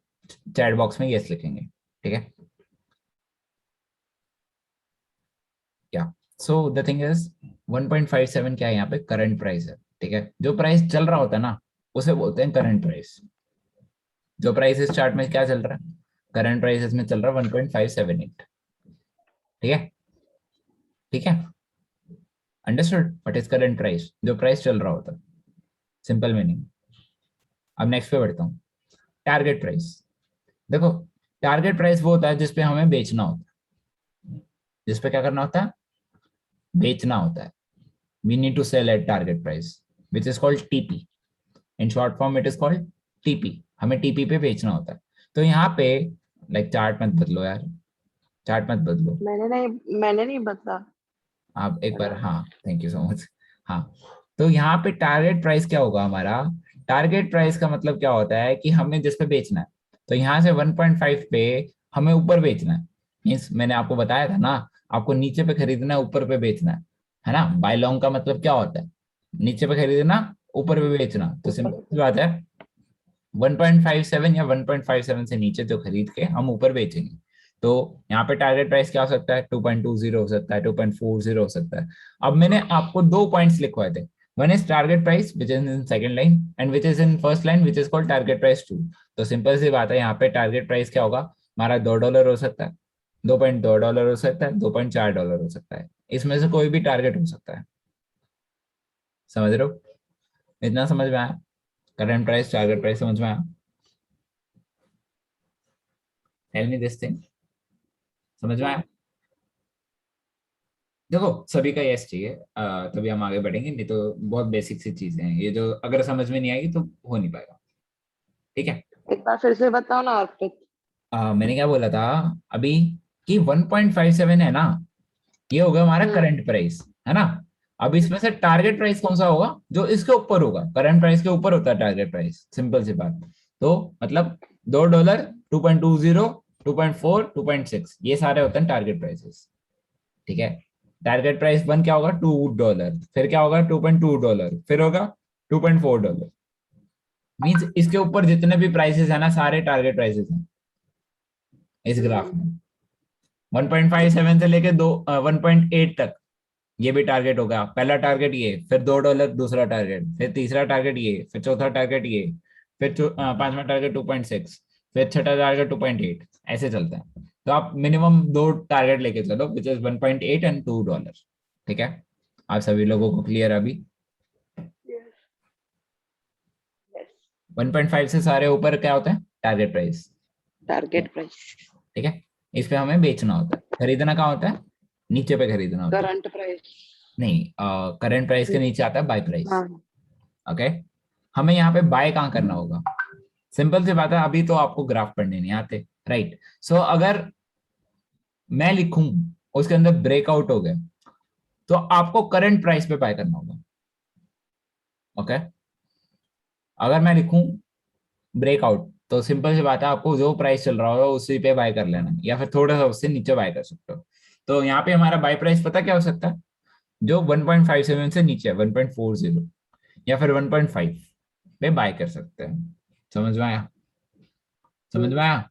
चैट बॉक्स में yes लिखेंगे, ठीक है। क्या? सो द थिंग इज 1.57 क्या है यहाँ पे करंट प्राइस है, ठीक है। जो प्राइस चल रहा होता है ना उसे बोलते हैं करंट प्राइस। जो प्राइस इस चार्ट में क्या चल रहा है, करंट प्राइस इसमें चल रहा है 1.578, ठीक है, ठीक है। Understood? What is current price? जो प्राइस चल रहा होता है, सिंपल मीनिंग। अब नेक्स्ट पे बढ़ता हूँ। Target price. देखो, टारगेट प्राइस वो होता है जिसपे हमें बेचना होता है। जिसपे क्या करना होता है? बेचना होता है। We need to sell at target price which is called TP. In short form it is called TP. हमें टीपी पे बेचना होता है। तो यहाँ पे लाइक चार्ट मत बदलो यार, चार्ट मत बदलो। मैंने नहीं बदला। आप एक बार, हाँ, थैंक यू सो मच। हाँ, तो यहाँ पे टारगेट प्राइस क्या होगा हमारा? टारगेट प्राइस का मतलब क्या होता है कि हमें जिस पे बेचना है, तो यहाँ से 1.5 पे हमें ऊपर बेचना है। मीन्स मैंने आपको बताया था ना, आपको नीचे पे खरीदना है, ऊपर पे बेचना है ना। बाय लॉन्ग का मतलब क्या होता है? नीचे पे खरीदना, ऊपर पे बेचना। तो सिंपल बात है, 1.57 या 1.57 से नीचे जो खरीद के हम ऊपर बेचेंगे। तो यहाँ पे टारगेट प्राइस क्या हो सकता है? 2.20 हो सकता है, 2.40 हो सकता है। अब मैंने आपको दो पॉइंट्स लिखवाए थे, one is target price which is in second line and which is in first line which is called target price 2। तो सिंपल सी बात है, यहाँ पे टारगेट प्राइस क्या होगा हमारा? $2 हो सकता है, $2.2 हो सकता है, $2.4 हो सकता है। इसमें से कोई भी टारगेट हो सकता है। समझ रहे हो? इतना समझ में आया? करंट प्राइस, टारगेट प्राइस समझ में आया? टेल मी दिस थिंग, समझ में आया? देखो, सभी का यस चाहिए, तभी हम आगे बढ़ेंगे, नहीं तो बहुत बेसिक सी चीजें हैं ये, जो अगर समझ में नहीं आएगी तो हो नहीं पाएगा, ठीक है। एक बार फिर से बताओ ना अर्पित। मैंने क्या बोला था अभी कि 1.57 है ना, ये होगा हमारा करंट प्राइस, है ना। अब इसमें से टारगेट प्राइस कौन सा होगा? जो इसके ऊपर होगा, करंट प्राइस के ऊपर होता है टारगेट प्राइस, सिंपल सी बात। तो मतलब $2, 2.20, 2.4, 2.6, ये सारे होते हैं टारगेट प्राइसेस, ठीक है। टारगेट प्राइस वन क्या होगा? $2, फिर क्या होगा? $2.2, फिर होगा $2.4। मीन्स इसके ऊपर जितने भी प्राइसेस है ना, सारे टारगेट प्राइसेस हैं इस ग्राफ में। 1.57 से लेके 1.8 तक ये भी टारगेट होगा। पहला टारगेट ये, फिर $2 दूसरा टारगेट, फिर तीसरा टारगेट ये, फिर चौथा टारगेट ये, फिर पांचवा टारगेट 2.6, फिर छठा टारगेट 2.8, ऐसे चलता है। तो आप मिनिमम दो टारगेट लेके चलो विच इज 1.8 एंड $2, ठीक है। आप सभी लोगों को क्लियर अभी? 1.5 से सारे ऊपर क्या होता है? Target price, target price. ठीक है। इस पे हमें बेचना होता है। खरीदना कहाँ होता है? नीचे पे खरीदना होता है। Current price. नहीं, करंट प्राइस के नीचे आता है बाय प्राइस। हाँ ओके, हमें यहाँ पे बाय कहाँ करना होगा? सिंपल सी बात है, अभी तो आपको ग्राफ पढ़ने नहीं आते, राइट? सो अगर मैं लिखूं उसके अंदर ब्रेकआउट हो गया, तो आपको करंट प्राइस पे बाय करना होगा। ओके, अगर मैं लिखूं ब्रेकआउट, तो सिंपल सी बात है, आपको जो प्राइस चल रहा होगा उसी पे बाय कर लेना, या फिर थोड़ा सा उससे नीचे बाय कर सकते हो। तो यहाँ पे हमारा बाय प्राइस पता क्या हो सकता है? जो 1.57 से नीचे है, 1.40 या फिर 1.5 पे बाय कर सकते हैं। समझ में आया? समझ में आया?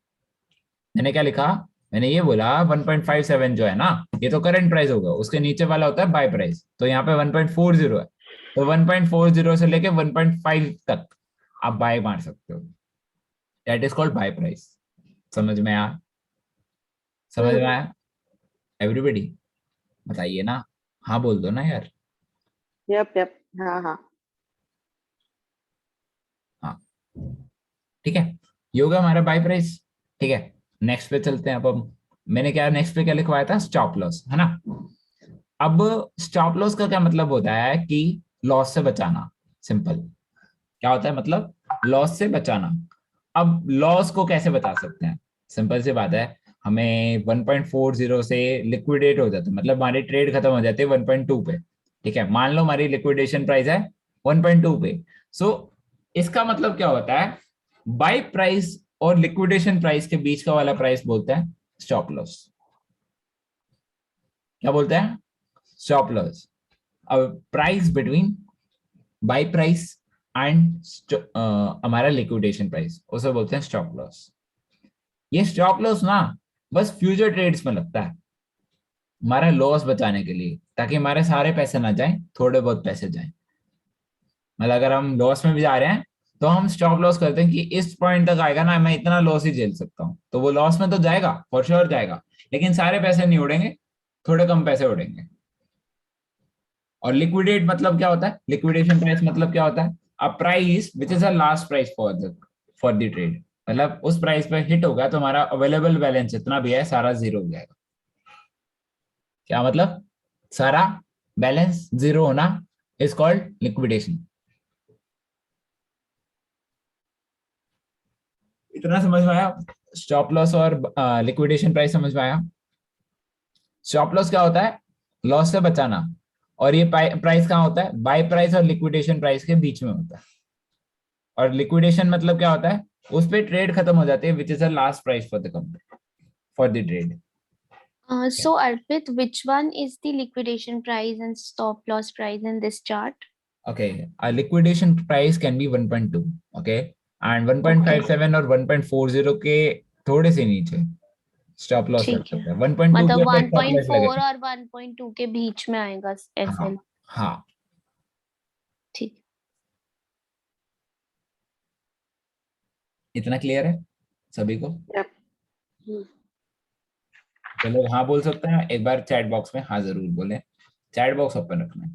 मैंने क्या लिखा? मैंने ये बोला 1.57 जो है ना, ये तो करंट प्राइस होगा, उसके नीचे वाला होता है बाय प्राइस। तो यहाँ पे 1.40 है, तो 1.40 से लेके 1.5 तक आप बाय मार सकते हो। That is called by price. समझ में आया? समझ में आया एवरीबॉडी? बताइए ना, हाँ बोल दो ना यार। यप हाँ हाँ। हाँ, ठीक है, ये होगा हमारा बाय प्राइस। ठीक है, नेक्स्ट पे चलते हैं। अब मैंने क्या नेक्स्ट पे क्या लिखवाया था? स्टॉप लॉस, है ना? अब स्टॉप लॉस का क्या मतलब होता है? कि लॉस से बचाना। सिंपल क्या होता है मतलब? लॉस से बचाना। अब लॉस को कैसे बचा सकते हैं? सिंपल सी बात है, हमें 1.40 से लिक्विडेट हो जाता है, मतलब हमारी ट्रेड खत्म हो जाती है 1.2 पे। ठीक है, मान लो हमारी लिक्विडेशन प्राइस है 1.2 पे। सो इसका मतलब क्या होता है? बाय प्राइस और लिक्विडेशन प्राइस के बीच का वाला प्राइस बोलते हैं स्टॉप लॉस। क्या बोलते हैं? Stop loss. अब price between buy price and हमारा लिक्विडेशन प्राइस, उसे बोलते हैं स्टॉप लॉस। ये स्टॉप लॉस ना बस फ्यूचर ट्रेड्स में लगता है, हमारा लॉस बचाने के लिए, ताकि हमारे सारे पैसे ना जाएं, थोड़े बहुत पैसे जाएं। मतलब अगर हम लॉस में भी जा रहे हैं, तो हम स्टॉप लॉस करते हैं कि इस पॉइंट तक आएगा ना, मैं इतना लॉस ही झेल सकता हूँ। तो वो लॉस में तो जाएगा, फॉर श्योर जाएगा, लेकिन सारे पैसे नहीं उड़ेंगे, थोड़े कम पैसे उड़ेंगे। और लिक्विडेट मतलब क्या होता है? लिक्विडेशन प्राइस मतलब क्या होता है? A price which is a last price for the trade. मतलब उस प्राइस पे हिट होगा तो हमारा अवेलेबल बैलेंस जितना भी है सारा जीरो हो जाएगा। क्या मतलब? सारा बैलेंस जीरो होना इज कॉल्ड लिक्विडेशन। इतना समझ में आया? स्टॉप लॉस और लिक्विडेशन प्राइस समझ में आया? स्टॉप लॉस क्या होता है? लॉस से बचाना। और ये प्राइस कहाँ होता है? बाय प्राइस और लिक्विडेशन प्राइस के बीच में होता है। और लिक्विडेशन मतलब क्या होता है? उस पे ट्रेड खत्म हो जाती है, which is the last price for the company, for the trade. So Arpit, which one is the liquidation price and stop loss price in this chart? Okay, a liquidation price can be 1.2, okay, and Okay, 1.57 और 1.40 के थोड़े से नीचे stop loss लग ठीक है। सकता है। 1.2 के मतलब ऊपर स्टॉप लॉस 1.4 लगेगा। और 1.2 के बीच में आएगा हाँ SL। हाँ, ठीक। इतना क्लियर है सभी को? यप। चलो हाँ बोल सकते हैं एक बार चैट बॉक्स में, हाँ जरूर बोले, चैट बॉक्स ओपन रखना है।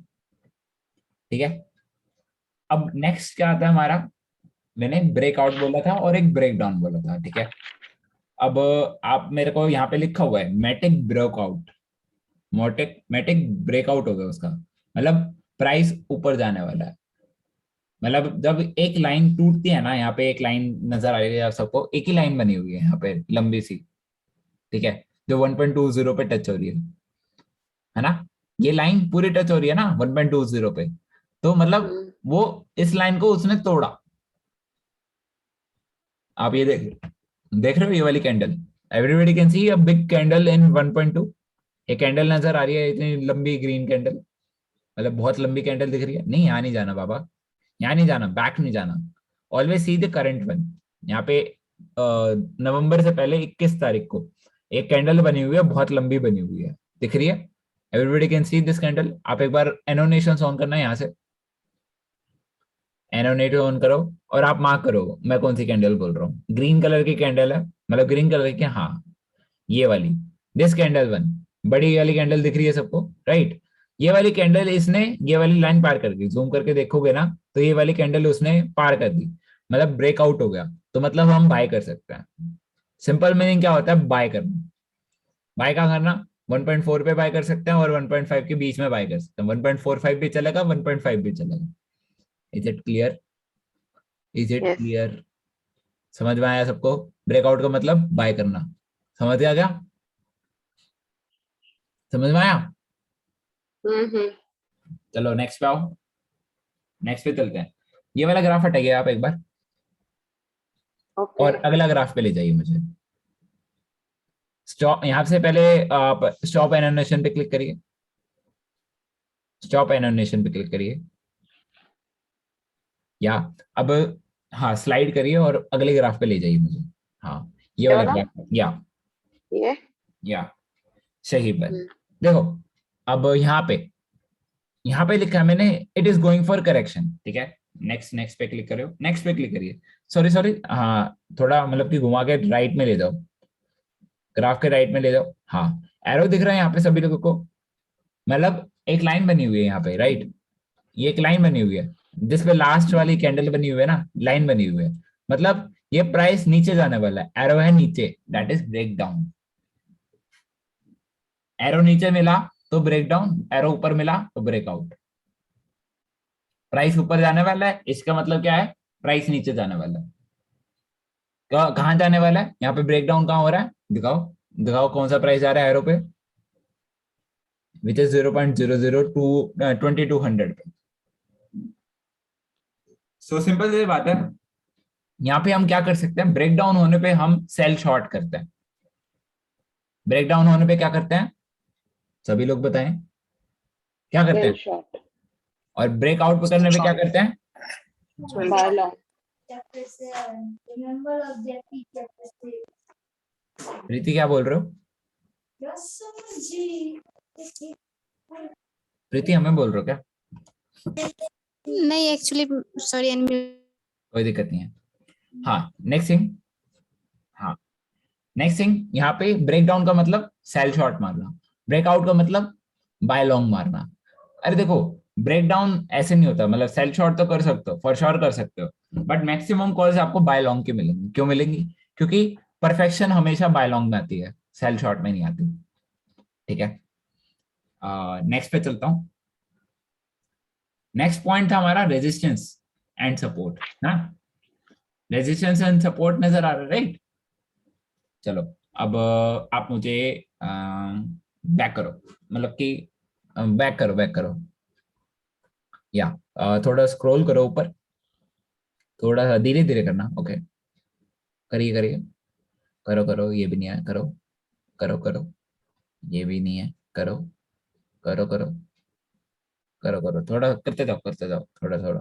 ठीक है, अब नेक्स्ट क्या आता है हमारा? मैंने ब्रेकआउट बोला था और एक ब्रेक डाउन बोला था। ठीक है, अब आप मेरे को यहाँ पे लिखा हुआ है मैटिक ब्रेकआउट। मैटिक ब्रेकआउट हो गया उसका मतलब प्राइस ऊपर जाने वाला है। मतलब जब एक लाइन टूटती है ना, यहाँ पे एक लाइन नजर आ रही है आप सबको, एक ही लाइन बनी हुई है यहाँ पे लंबी सी। ठीक है, जो 1.20 पे टच हो रही है ना? ये लाइन पूरी टच हो रही है ना 1.20 पे, तो मतलब वो इस लाइन को उसने तोड़ा। आप ये देख रहे हो ये वाली candle? Everybody can see a big candle in 1.2। ये कैंडल नजर आ रही है, इतनी लंबी ग्रीन कैंडल, मतलब बहुत लंबी कैंडल दिख रही है। नहीं, यहाँ नहीं जाना बाबा, यहाँ नहीं जाना, बैक नहीं जाना, always see the current one. यहाँ पे नवंबर से पहले 21 तारीख को एक कैंडल बनी हुई है, बहुत लंबी बनी हुई है, दिख रही है? Everybody can see this candle. आप एक बार एनोनेशन ऑन करना है यहाँ से, एनोनेट ऑन करो और आप मार्क करो मैं कौन सी कैंडल बोल रहा हूँ। ग्रीन कलर की कैंडल है, मतलब ग्रीन कलर की, हाँ ये वाली, दिस कैंडल वन, बड़ी वाली कैंडल दिख रही है सबको, राइट? ये वाली कैंडल इसने ये वाली लाइन पार कर दी, जूम करके देखोगे ना तो ये वाली कैंडल उसने पार कर दी, मतलब ब्रेकआउट हो गया, तो मतलब हम बाय कर सकते हैं। सिंपल मीनिंग क्या होता है? बाय करना। बाय कहाँ करना? 1.4 पे बाय कर सकते हैं और 1.5 के बीच में बाय कर सकते हैं। 1.45 भी चलेगा, 1.5 भी चलेगा। Is it clear? Is it yes. Clear? समझ में आया सबको? ब्रेकआउट का मतलब बाय करना। समझ आ गया? समझ में आया? हम्म। चलो नेक्स्ट पे आओ, नेक्स्ट पे चलते हैं। ये वाला ग्राफ हटाइए आप एक बार ओके। और अगला ग्राफ पे ले जाइए मुझे। स्टॉप, यहां से पहले आप स्टॉप एनोटेशन पे क्लिक करिए। स्टॉप एनोटेशन पे क्लिक करिए, या अब हाँ स्लाइड करिए और अगले ग्राफ पे ले जाइए मुझे। हाँ ये ये वाला वाला? ग्राफ, ये? या सही पर। हम्म। देखो अब यहाँ पे लिखा है मैंने, it is going for correction, ठीक है। नेक्स्ट, नेक्स्ट पे क्लिक करो, नेक्स्ट पे क्लिक करिए। सॉरी सॉरी, हाँ थोड़ा मतलब कि घुमा के राइट में ले जाओ, ग्राफ के राइट में ले जाओ। हाँ एरो दिख रहा है यहाँ पे सभी लोगों को, मतलब एक लाइन बनी हुई है यहाँ पे, राइट। ये एक लाइन बनी हुई है जिसपे लास्ट वाली कैंडल बनी हुई है ना, लाइन बनी हुई है, मतलब ये प्राइस नीचे जाने वाला है। एरो है नीचे, that is break down. Arrow नीचे मिला तो ब्रेक डाउन, एरो ऊपर मिला तो ब्रेकआउट। प्राइस ऊपर जाने वाला है, इसका मतलब क्या है, प्राइस नीचे जाने वाला है। कहाँ जाने वाला है, यहाँ पे ब्रेकडाउन कहाँ हो रहा है, दिखाओ दिखाओ कौन सा प्राइस आ रहा है एरो पे, विच इज 0.002 2200 पे। सो सिंपल सी बात है, यहाँ पे हम क्या कर सकते हैं, ब्रेकडाउन होने पे हम सेल शॉर्ट करते हैं। ब्रेकडाउन होने पे क्या करते हैं, सभी लोग बताएं क्या करते सेल हैं। शॉट। और ब्रेकआउट पे करने पे क्या करते हैं, बाय लॉन्ग। प्रीति क्या बोल रहे हो, प्रीति हमें बोल रहे हो क्या? नहीं एक्चुअली सॉरी कोई दिक्कत नहीं है। हाँ नेक्स्ट थिंग, हाँ नेक्स्ट थिंग, यहाँ पे ब्रेकडाउन का मतलब सेल शॉर्ट मारना, ब्रेकआउट का मतलब बाय लॉन्ग मारना। अरे देखो ब्रेकडाउन ऐसे नहीं होता, मतलब सेल शॉर्ट तो कर सकते हो, फॉर श्योर कर सकते हो, बट मैक्सिमम कॉल्स आपको बाय लॉन्ग की मिलेंगी। क्यों मिलेंगी? क्योंकि परफेक्शन हमेशा बाय लॉन्ग में आती है, सेल शॉर्ट में नहीं आती, ठीक है। नेक्स्ट पे चलता हूँ। नेक्स्ट पॉइंट था हमारा रेजिस्टेंस एंड सपोर्ट ना, रेजिस्टेंस एंड सपोर्ट नजर आ रहा है, राइट। चलो अब आप मुझे बैक करो, मतलब कि बैक करो, बैक करो, या थोड़ा स्क्रॉल करो ऊपर, थोड़ा सा धीरे धीरे करना, ओके। करिए करिए, करो करो, ये भी नहीं है, करो करो करो, ये भी नहीं है, करो करो करो करो करो, थोड़ा करते जाओ थोड़ा थोड़ा।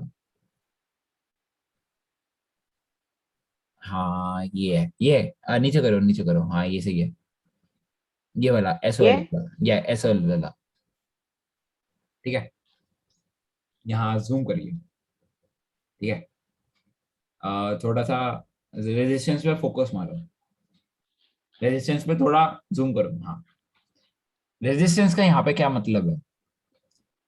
हाँ ये है, ये है। नीचे करो, नीचे करो, हाँ ये सही है, ये वाला एस ये? वाला, ये एस वाला, ठीक है। यहाँ जूम करिए, ठीक है। थोड़ा सा रेजिस्टेंस पे फोकस मारो, रेजिस्टेंस पे थोड़ा जूम करो। हाँ रेजिस्टेंस का यहाँ पे क्या मतलब है,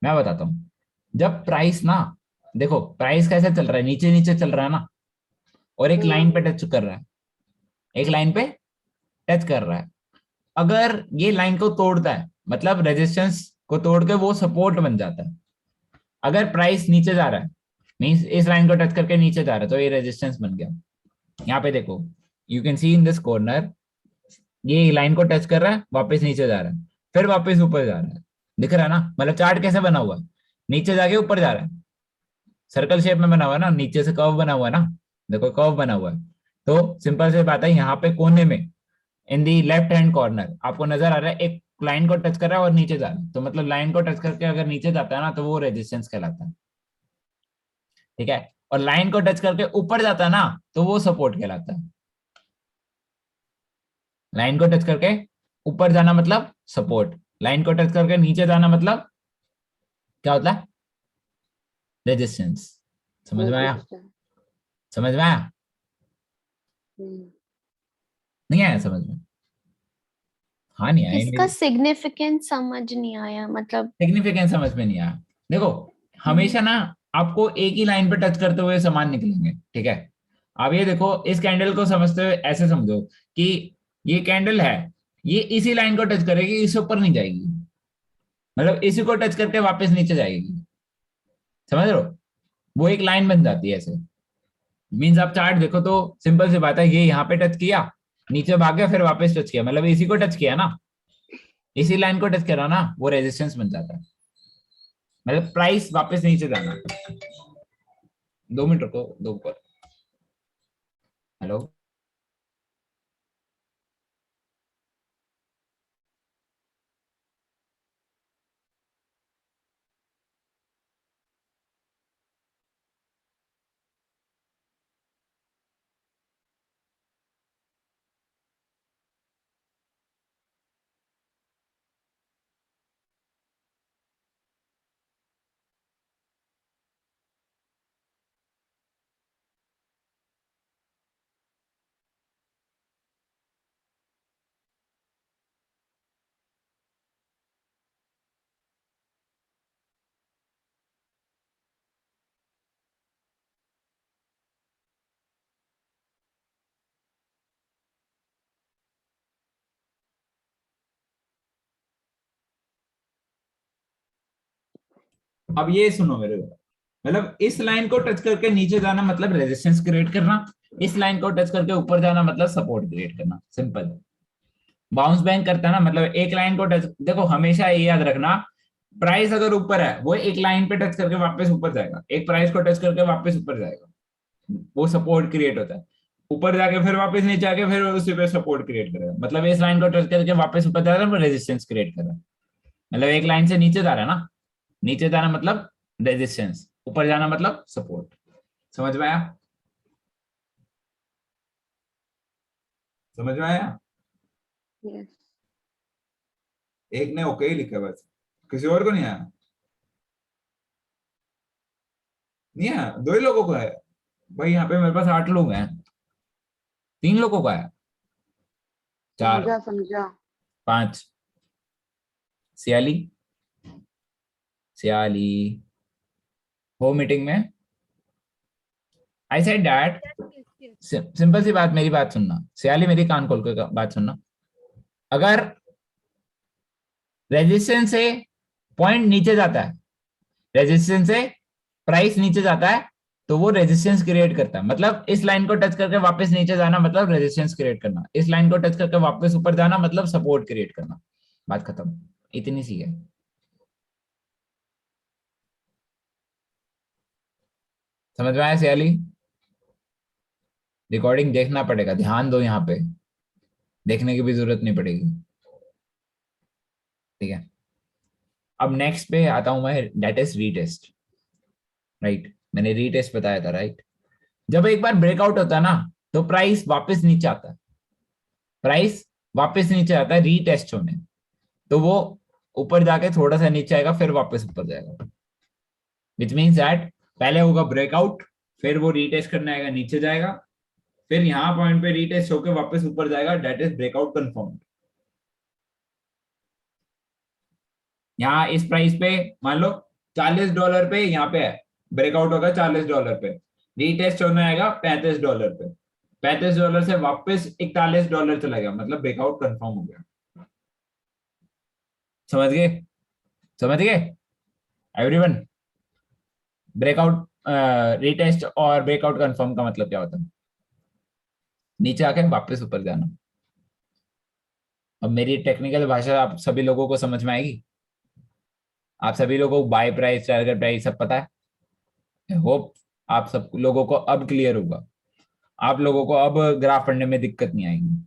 मैं बताता हूँ। जब प्राइस ना, देखो प्राइस कैसे चल रहा है, नीचे नीचे चल रहा है ना, और एक लाइन पे टच कर रहा है, एक लाइन पे टच कर रहा है। अगर ये लाइन को तोड़ता है, मतलब रेजिस्टेंस को तोड़ के वो सपोर्ट बन जाता है। अगर प्राइस नीचे जा रहा है, मीन्स इस लाइन को टच करके नीचे जा रहा है, तो ये रेजिस्टेंस बन गया। यहाँ पे देखो, you can see in this corner, ये लाइन को टच कर रहा है, वापस नीचे जा रहा है, फिर वापस ऊपर जा रहा है, दिख रहा है ना, मतलब चार्ट कैसे बना हुआ है, नीचे जाके ऊपर जा रहा है, सर्कल शेप में बना हुआ है ना, नीचे से कर्व बना हुआ है ना, देखो कर्व बना हुआ है। तो सिंपल से बात है, यहाँ पे कोने में इन दी लेफ्ट हैंड कॉर्नर आपको नजर आ रहा है, एक लाइन को टच कर रहा है और नीचे जा रहा है, तो मतलब लाइन को टच करके अगर नीचे जाता है ना, तो वो रेजिस्टेंस कहलाता है, ठीक है। और लाइन को टच करके ऊपर जाता है ना, तो वो सपोर्ट कहलाता है। लाइन को टच करके ऊपर जाना मतलब सपोर्ट, लाइन को टच करके नीचे जाना मतलब क्या होता है, रेजिस्टेंस। समझ में आया? resistance। समझ में आया? हम्म। नहीं आया समझ में? हाँ नहीं आया, इसका सिग्निफिकेंस समझ नहीं आया, मतलब सिग्निफिकेंस समझ में नहीं आया। देखो हमेशा ना आपको एक ही लाइन पे टच करते हुए सामान निकलेंगे, ठीक है। अब ये देखो, इस कैंडल को समझते हुए ऐसे समझो कि ये कैंडल है, ये इसी लाइन को टच करेगी, इससे ऊपर नहीं जाएगी, मतलब इसी को टच करके वापस नीचे जाएगी, समझ रहे हो? वो एक लाइन बन जाती है ऐसे। मीन्स आप चार्ट देखो तो सिंपल सी बात है, ये यहाँ पे टच किया, नीचे भाग गया, फिर वापस टच किया, मतलब इसी को टच किया ना, इसी लाइन को टच करा ना, वो रेजिस्टेंस बन जाता है, मतलब प्राइस वापस नीचे जाना। 2 मिनट रुको, दो पर। हेलो, अब ये सुनो मेरे को, मतलब इस लाइन को टच करके नीचे जाना मतलब रेजिस्टेंस क्रिएट करना, इस लाइन को टच करके ऊपर जाना मतलब सपोर्ट क्रिएट करना, सिंपल। बाउंस बैंक करता है ना, मतलब एक लाइन को टच, देखो हमेशा ये याद रखना, प्राइस अगर ऊपर है वो एक लाइन पे टच करके वापस ऊपर जाएगा, एक प्राइस को टच करके वापस ऊपर जाएगा, वो सपोर्ट क्रिएट होता है। ऊपर जाके फिर वापस नीचे आके फिर उसी पे सपोर्ट क्रिएट करेगा, मतलब इस लाइन को टच करके वापस ऊपर जा रहा है, रेजिस्टेंस क्रिएट कर रहा है। मतलब एक लाइन से नीचे जा रहा है ना, नीचे जाना मतलब रेजिस्टेंस, ऊपर जाना मतलब सपोर्ट। समझ में आया? समझ में आया? यस। एक ने ओके ही लिखा बस, किसी और को नहीं आया? नहीं आया, 2 ही लोगों को है भाई, यहाँ पे मेरे पास 8 लोग हैं, 3 लोगों का है, 4, समझा समझा। 5। सियाली, सियाली हो मीटिंग में। I said that, Yes, yes. Simple सी बात, मेरी बात सुनना सियाली, मेरी कान खोल के बात सुनना। अगर रेजिस्टेंस से पॉइंट नीचे जाता है, रेजिस्टेंस से प्राइस नीचे जाता है, तो वो रेजिस्टेंस क्रिएट करता है, मतलब इस लाइन को टच करके वापस नीचे जाना मतलब रेजिस्टेंस क्रिएट करना, इस लाइन को टच करके वापस ऊपर जाना मतलब सपोर्ट क्रिएट करना। बात खत्म, इतनी सी है। समझ में आया सियाली? रिकॉर्डिंग देखना पड़ेगा, ध्यान दो, यहाँ पे देखने की भी जरूरत नहीं पड़ेगी, ठीक है? अब नेक्स्ट पे आता हूं मैं, दैट इज रीटेस्ट, राइट? मैंने रीटेस्ट बताया था, राइट? जब एक बार ब्रेकआउट होता है ना, तो प्राइस वापस नीचे आता है, प्राइस वापस नीचे आता है रीटेस्ट होने, तो वो ऊपर जाके थोड़ा सा नीचे आएगा, फिर वापस ऊपर जाएगा, विच मीन्स दैट पहले होगा ब्रेकआउट, फिर वो रीटेस्ट करने आएगा, नीचे जाएगा, फिर यहाँ पॉइंट पे रीटेस्ट होकर वापस ऊपर जाएगा, दैट इज ब्रेकआउट कंफर्म्ड। यहाँ इस प्राइस पे मान लो $40 पे, यहाँ पे है, ब्रेकआउट होगा $40 पे, रीटेस्ट होने आएगा $35 पे, $35 से वापस $41 चला गया, मतलब ब्रेकआउट कंफर्म हो गया। समझ गए? समझ गए एवरीवन? ब्रेकआउट, रीटेस्ट और ब्रेकआउट कंफर्म का मतलब क्या होता है? नीचे आके वापस ऊपर जाना। अब मेरी टेक्निकल भाषा आप सभी लोगों को समझ में आएगी? आप सभी लोगों को बाय प्राइस, टारगेट प्राइस सब पता है? होप आप सब लोगों को अब क्लियर होगा, आप लोगों को अब ग्राफ पढ़ने में दिक्कत नहीं आएगी।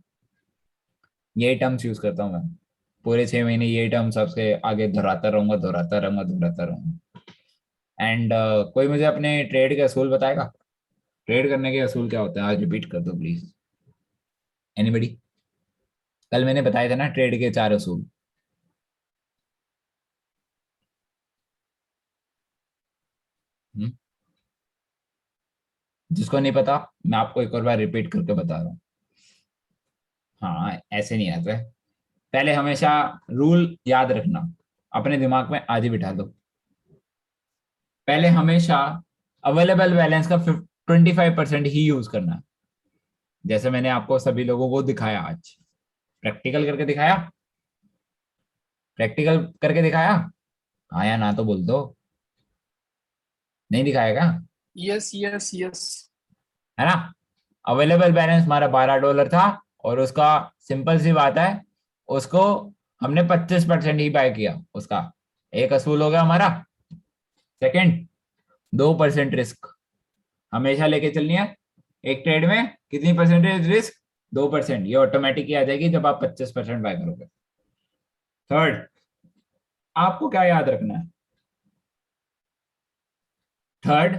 यही टर्म्स यूज करता हूँ मैं, पूरे 6 महीने यही टर्म्स आपसे आगे दोहराता रहूंगा, दोहराता रहूंगा, दोहराता रहूंगा। एंड कोई मुझे अपने ट्रेड के असूल बताएगा? ट्रेड करने के असूल क्या होते हैं? आज रिपीट कर दो प्लीज, एनीबडी? कल मैंने बताया था ना ट्रेड के 4 असूल। हम्म? जिसको नहीं पता, मैं आपको एक और बार रिपीट करके बता रहा हूँ। हाँ, ऐसे नहीं आता है। पहले हमेशा रूल याद रखना, अपने दिमाग में आज ही बिठा दो। पहले हमेशा अवेलेबल बैलेंस का 25% ही यूज करना है, जैसे मैंने आपको सभी लोगों को दिखाया आज। प्रैक्टिकल करके दिखाया? प्रैक्टिकल करके दिखाया? हाँ या ना तो बोल दो। नहीं दिखाएगा? Yes yes yes. है ना? अवेलेबल बैलेंस हमारा $12 था और उसका सिंपल सी बात है, उसको हमने 25% ही बाय किया उसका। एक असूल हो गया हमारा। सेकंड, 2% रिस्क हमेशा लेके चलनी है। एक ट्रेड में कितनी परसेंटेज रिस्क? 2%। ये ऑटोमेटिक ही आ जाएगी जब आप 25% बाय करोगे। थर्ड, आपको क्या याद रखना है? थर्ड,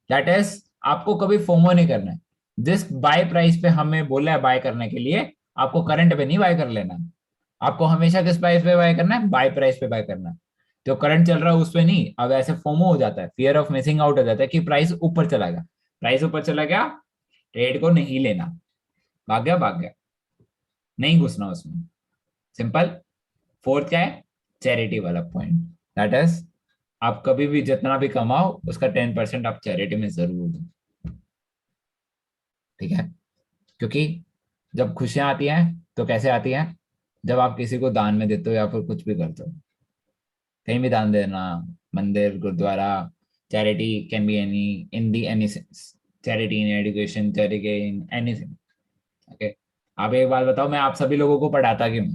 दैट इज आपको कभी फोमो नहीं करना है। जिस बाय प्राइस पे हमें बोला है बाय करने के लिए, आपको करंट पे नहीं बाय कर लेना है। आपको हमेशा किस प्राइस पे बाय करना है? बाय प्राइस पे बाय करना है। जो करंट चल रहा है उस पे नहीं। अब ऐसे फोमो हो जाता है, फियर ऑफ मिसिंग आउट हो जाता है कि प्राइस ऊपर चला गया। प्राइस ऊपर चला गया, ट्रेड को नहीं लेना। भाग गया भाग गया, नहीं घुसना उसमें। सिंपल। फोर्थ क्या है? चैरिटी वाला पॉइंट। दैट इज आप कभी भी जितना भी कमाओ उसका 10% आप चैरिटी में जरूर दो। ठीक है? क्योंकि जब खुशियां आती हैं तो कैसे आती हैं? जब आप किसी को दान में देते हो या फिर कुछ भी करते हो। कहीं भी दान देना, मंदिर, गुरुद्वारा, charity can be any, in the any sense. Charity in education, charity in anything. Okay, आप एक बात बताओ, मैं आप सभी लोगों को पढ़ाता क्यों?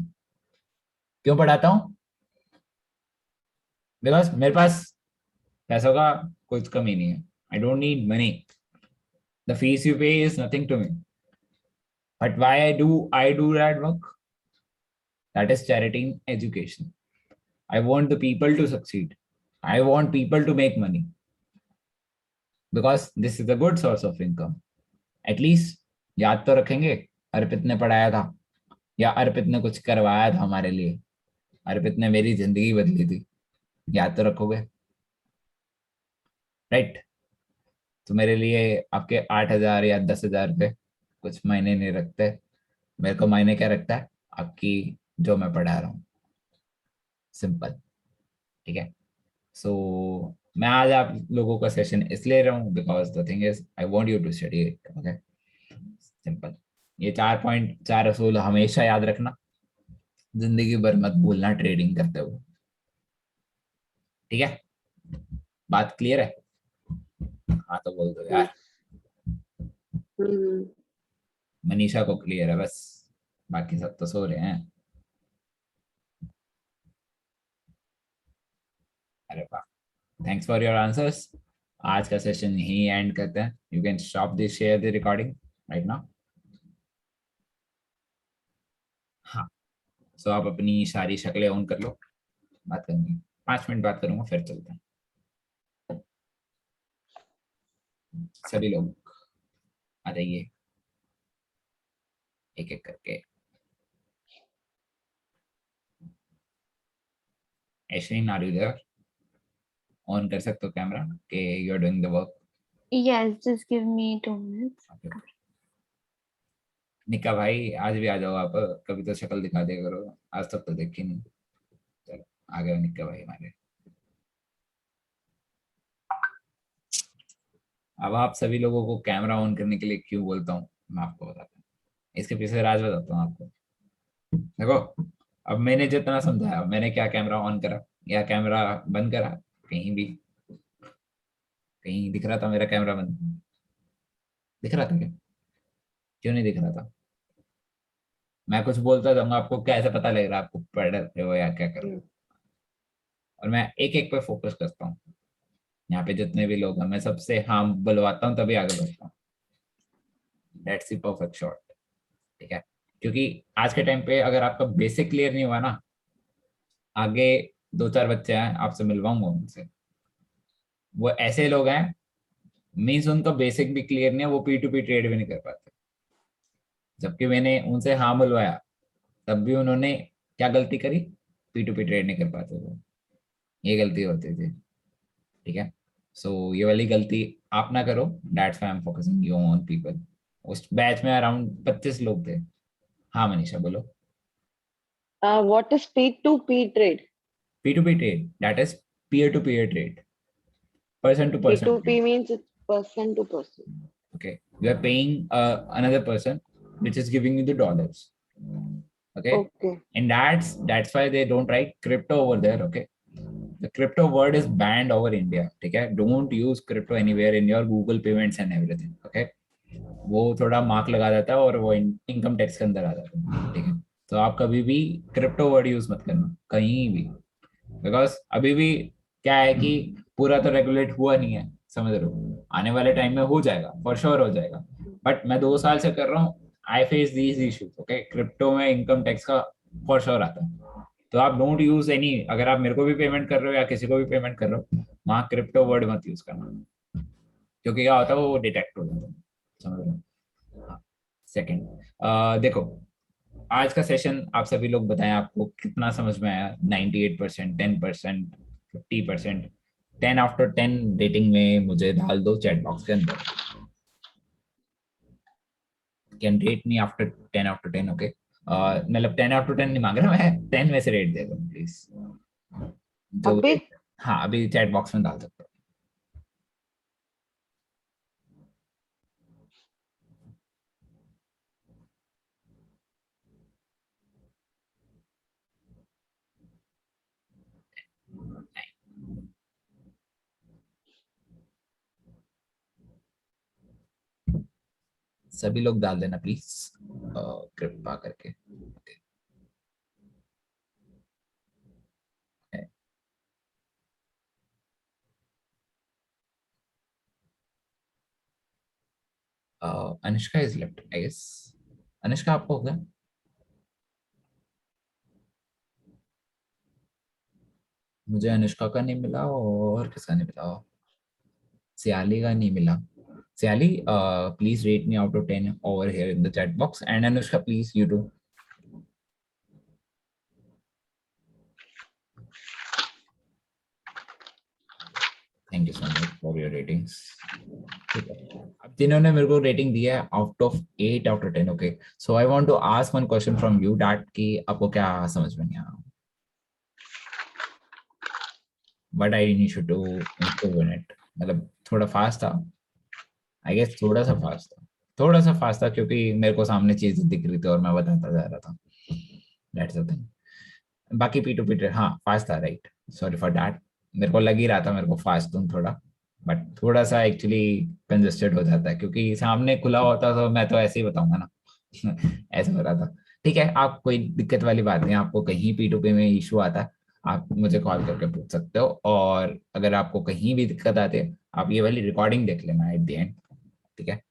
क्यों पढ़ाता हूँ? बिकॉज मेरे पास पैसों का कुछ कमी नहीं है। I don't need money. The fees you pay is nothing to me, but why I do that work? That is charity in education. I want the people to succeed. I want people to make money because this is a good source of income. At least याद तो रखेंगे अर्पित ने पढ़ाया था या अर्पित ने कुछ करवाया था हमारे लिए। अर्पित ने मेरी जिंदगी बदली थी। याद तो रखोगे, राइट? तो मेरे लिए आपके 8,000 या 10,000 रुपये कुछ मायने नहीं रखते। मेरे को मायने क्या रखता है? आपकी जो मैं पढ़ा रहा हूँ। सिंपल। ठीक है? सो मैं आज आप लोगों का सेशन इसलिए रहा हूँ because the thing is I want you to study it. Okay, simple. ये 4 असूल हमेशा याद रखना, जिंदगी भर मत भूलना ट्रेडिंग करते हुए। ठीक है? बात क्लियर है? हाँ तो बोल दो यार। हम्म। मनीषा को क्लियर है बस, बाकी सब तो सो रहे हैं। अरे वाह, थैंक्स फॉर योर आंसर्स। आज का सेशन यही एंड करते हैं। You can stop this, share the recording right now. हाँ, सो आप अपनी सारी शक्लें ऑन कर लो, बात करेंगे। 5 मिनट बात करूंगा फिर चलते हैं। सभी लोग आ जाइए एक एक करके। Ashwin, are you there? On कर सकते हो कैमरा कि you are doing the work? Yes, just give me 2 minutes. निका भाई आज भी आ जाओ आप, कभी तो शक्ल दिखा दिया करो, आज तक तो देखी नहीं। चलो आ गए निका भाई हमारे। अब आप सभी लोगों को कैमरा ऑन करने के लिए क्यों बोलता हूँ मैं आपको बताता हूँ। इसके पीछे राज बताता हूँ आपको। देखो, अब मैंने जितना समझाया, मैंने क्या कैमरा ऑन करा या कैमरा बंद करा? कहीं भी कहीं दिख रहा था मेरा कैमरा बंद? दिख रहा था क्या? क्यों नहीं दिख रहा था? मैं कुछ बोलता जाऊंगा, आपको कैसे पता लग रहा है आपको पढ़ रहे हो या क्या कर रहे हो? और मैं एक एक पे फोकस करता हूँ। यहाँ पे जितने भी लोग हैं मैं सबसे हाँ बुलवाता हूँ तभी आगे बढ़ता हूँ। That's the perfect shot. ठीक है? क्योंकि आज के टाइम पे अगर आपका बेसिक क्लियर नहीं हुआ ना, आगे 2-4 बच्चे हैं आपसे मिलवाऊंगा उनसे, वो ऐसे लोग हैं मीन्स उनका बेसिक भी क्लियर नहीं है, वो P2P ट्रेड भी नहीं कर पाते। जबकि मैंने उनसे हाँ बुलवाया तब भी उन्होंने क्या गलती करी? P2P ट्रेड नहीं कर पाते थे। ये गलती होती थी। ठीक है? सो ये वाली गलती आप ना करो। That's why I am focusing you on people. उस बैच में अराउंड 25 लोग थे। हाँ मनीषा बोलो। What is P2P trade? P2P trade, that is peer to peer trade, person to person trade. P2P means it's person to person. Okay, you are paying another person which is giving you the dollars. Okay, Okay. and that's why they don't write crypto over there. Okay, the crypto word is banned over India. ठीक है, don't use crypto anywhere in your Google payments and everything. Okay, वो थोड़ा mark लगा देता है और वो income tax के अंदर आ जाता है. ठीक है, तो आप कभी भी क्रिप्टो वर्ड यूज मत करना कहीं भी, बिकॉज अभी भी क्या है कि पूरा तो रेगुलेट हुआ नहीं है, समझ रहे हो, आने वाले टाइम में हो जाएगा, फॉर श्योर हो जाएगा. बट मैं 2 साल से कर रहा हूँ, I face these issues. Okay, crypto में इनकम टैक्स का फॉर श्योर आता है. तो आप डोंट यूज एनी, अगर आप मेरे को भी पेमेंट कर रहे हो या किसी को भी पेमेंट कर रहे हो, वहाँ क्रिप्टो वर्ड मत यूज करना, क्योंकि क्या होता है वो डिटेक्ट हो जाता है, समझ रहे हो. सेकंड, देखो आज का सेशन आप सभी लोग बताएं आपको कितना समझ में आया. 98%, 10%, 50%. 10/10 रेटिंग में मुझे डाल दो चैट बॉक्स के अंदर. Can rate me after 10/10. Okay, मतलब 10/10 नहीं मांग रहा मैं, 10 में से रेट दे दो प्लीज. जो अभी हाँ, अभी चैट बॉक्स में डाल सकते हो. सभी लोग डाल देना प्लीज, कृपा करके. Anushka is left I guess. Anushka आपको होगा. मुझे अनुष्का का नहीं मिला और किसका नहीं मिला, सियाली का नहीं मिला. Siyali, please rate me out of 10 over here in the chat box, and Anushka please you too. Thank you so much for your ratings. ठीक है, अब जिन्होंने मेरे को रेटिंग दिया है out of 8/10. Okay, so I want to ask one question from you, that कि आपको क्या समझ में नहीं आया, but I need to improve in it. मतलब थोड़ा फास्ट था, आई गेस थोड़ा सा फास्ट था क्योंकि मेरे को सामने चीजें दिख रही थी और मैं बताता जा रहा था. That's the thing. बाकी P2P हाँ फास्ट था, राइट. Sorry for that. मेरे को लग ही रहा था मेरे को फास्ट तुम थोड़ा, बट थोड़ा सा एक्चुअली कंजेस्टेड हो जाता है क्योंकि सामने खुला होता तो मैं तो ऐसे ही बताऊंगा ना. ऐसा हो रहा था. ठीक है, आप कोई दिक्कत वाली बात नहीं, आपको कहीं P2P में इशू आता है आप मुझे कॉल करके पूछ सकते हो, और अगर आपको कहीं भी दिक्कत आती है आप ये वाली रिकॉर्डिंग देख लेना एट द एंड. ठीक है,